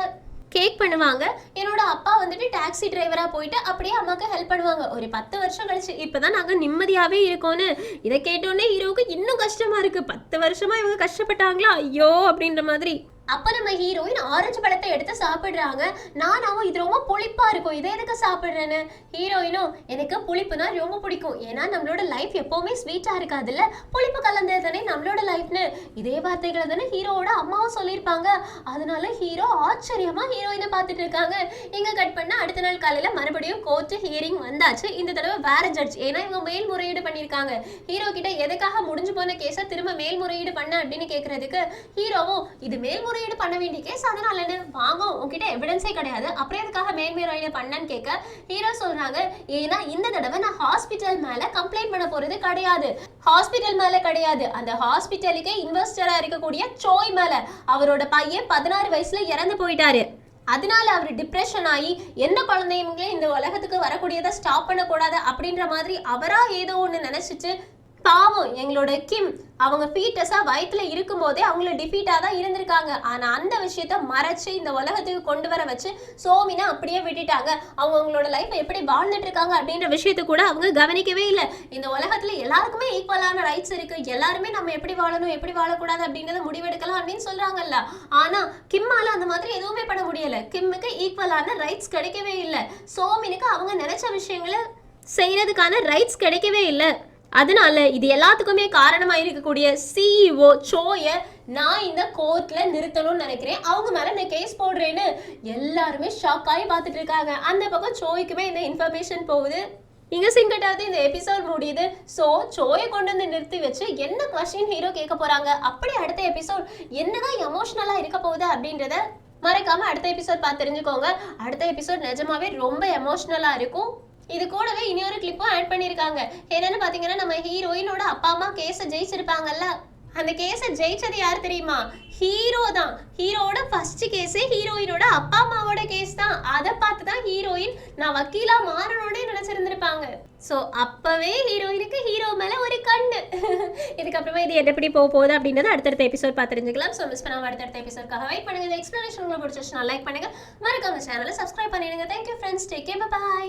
கேக் பண்ணுவாங்க, என்னோட அப்பா வந்துட்டு டாக்ஸி டிரைவரா போயிட்டு அப்படியே அம்மாக்கு ஹெல்ப் பண்ணுவாங்க. ஒரு 10 வருஷம் கழிச்சு இப்பதான் நாங்க நிம்மதியாவே இருக்கோம்னு. இதை கேட்டோன்னே ஹீரோவுக்கு இன்னும் கஷ்டமா இருக்கு. 10 வருஷமா இவங்க கஷ்டப்பட்டாங்களா, ஐயோ அப்படின்ற மாதிரி. அப்ப நம்ம ஹீரோயின் ஆரஞ்சு பழத்தை எடுத்து சாப்பிடுறாங்க. நானாவும் இது ரொம்ப புளிப்பா இருக்கும், இதை எதுக்கு சாப்பிடுறேன்னு. ஹீரோயினும், எனக்கு புளிப்புனா ரொம்ப பிடிக்கும், ஏன்னா நம்மளோட லைஃப் எப்பவுமே ஸ்வீட்டா இருக்காதுல்ல, புளிப்பு கலந்தது தானே நம்மளோட லைஃப்னு இதே வார்த்தைகளை தானே ஹீரோவோட அம்மாவும் சொல்லியிருப்பாங்க. அதனால ஹீரோ ஆச்சரியமா ஹீரோயினை பார்த்துட்டு இருக்காங்க. இங்க கட் பண்ண அடுத்த நாள் காலையில மறுபடியும் கோர்ட் ஹியரிங் வந்தாச்சு. இந்த தடவை வேற ஜட்ஜ், ஏன்னா இவங்க மேல்முறையீடு பண்ணியிருக்காங்க. ஹீரோ கிட்ட எதுக்காக முடிஞ்சு போன கேஸை திரும்ப மேல்முறையீடு பண்ண அப்படின்னு கேட்கறதுக்கு ஹீரோவும், இது மேல்முறை மேல்முறையீடு பண்ண வேண்டிய கேஸ், அதனால வாங்க உங்ககிட்ட எவிடன்ஸே கிடையாது, அப்புறம் எதுக்காக மேல்முறையீடு பண்ணன்னு கேட்க ஹீரோ சொல்றாங்க, ஏன்னா இந்த தடவை நான் ஹாஸ்பிட்டல் மேல கம்ப்ளைண்ட் பண்ண போறது கிடையாது, ஹாஸ்பிட்டல் மேல கிடையாது, அந்த ஹாஸ்பிட்டலுக்கே இன்வெஸ்டரா இருக்கக்கூடிய சோய் மேல. அவரோட பையன் 16 வயசுல இறந்து போயிட்டாரு, அதனால அவர் டிப்ரெஷன் ஆகி எந்த குழந்தைங்களே இந்த உலகத்துக்கு வரக்கூடியதை ஸ்டாப் பண்ணக்கூடாது அப்படின்ற மாதிரி அவரா ஏதோ ஒன்று நினைச்சிட்டு, பாவம் எங்களோட கிம் அவங்க ஃபீட்டஸா வயிற்றுல இருக்கும் போதே அவங்கள டிஃபீட்டாக தான் இருந்திருக்காங்க, ஆனா அந்த விஷயத்த மறைச்சு இந்த உலகத்துக்கு கொண்டு வர வச்சு சோமினை அப்படியே விட்டுட்டாங்க. அவங்களோட லைஃப்பை எப்படி வாழ்ந்துட்டு இருக்காங்க அப்படின்ற விஷயத்த கூட அவங்க கவனிக்கவே இல்லை. இந்த உலகத்துல எல்லாருக்குமே ஈக்குவலான ரைட்ஸ் இருக்கு, எல்லாருமே நம்ம எப்படி வாழணும் எப்படி வாழக்கூடாது அப்படின்றத முடிவெடுக்கலாம் அப்படின்னு சொல்றாங்கல்ல. ஆனா கிம்மால அந்த மாதிரி எதுவுமே பண்ண முடியல, கிம்முக்கு ஈக்குவலான ரைட்ஸ் கிடைக்கவே இல்லை, சோமினுக்கு அவங்க நினைச்ச விஷயங்களை செய்யறதுக்கான ரைட்ஸ் கிடைக்கவே இல்லை. அதனால இது எல்லாத்துக்குமே காரணமாக இருக்கக்கூடிய சிஇஓ சோயை நான் இந்த கோர்ட்ல நிறுத்தணும்னு நினைக்கிறேன், அவங்க மேல நான் கேஸ் போடுறேன்னு எல்லாருமே ஷாக் ஆகி பார்த்துட்டு இருக்காங்க. அந்த பக்கம் சோய்க்குமே இந்த இன்ஃபர்மேஷன் போகுது. இங்க சிங்கட்டாவது இந்த எபிசோட் முடியுது. ஸோ சோயை கொண்டு வந்து நிறுத்தி வச்சு என்ன கொஸ்டின் ஹீரோ கேட்க போறாங்க, அப்படி அடுத்த எபிசோட் என்னதான் எமோஷனலா இருக்க போகுது அப்படின்றத மறக்காம அடுத்த எபிசோட் பார்த்து தெரிஞ்சுக்கோங்க. அடுத்த எபிசோட் நிஜமாவே ரொம்ப எமோஷனலா இருக்கும். இது கூடவே இன்னொரு கிளிப்பும் ஆட் பண்ணியிருக்காங்க. என்னன்னு பார்த்தீங்கன்னா, நம்ம ஹீரோயினோட அப்பா அம்மா கேஸை ஜெயிச்சிருப்பாங்கல்ல, அந்த கேஸை ஜெயிச்சது யார் தெரியுமா? ஹீரோ தான். ஹீரோட ஃபர்ஸ்ட் கேஸே ஹீரோயினோட அப்பா அம்மாவோட கேஸ் தான். அதை பார்த்து தான் ஹீரோயின் நான் வக்கீலா மாறணும்னே நினைச்சிருந்திருப்பாங்க. ஸோ அப்பவே ஹீரோயினுக்கு ஹீரோ மேல ஒரு கண்ணு. இதுக்கப்புறமா இது எப்படி போக போகுது அப்படின்றத அடுத்தடுத்த எபிசோட் பார்த்து தெரிஞ்சுக்கலாம். ஸோ மிஸ் பண்ணாம அடுத்தடுத்த எபிசோட்காக வெயிட் பண்ணுங்க. இந்த எக்ஸ்பிளனேஷன் உங்களுக்கு பிடிச்சிருச்சுன்னா லைக் பண்ணுங்க, மறக்காம சேனலை சப்ஸ்கிரைப் பண்ணிடுங்க. Thank you friends, take care, by.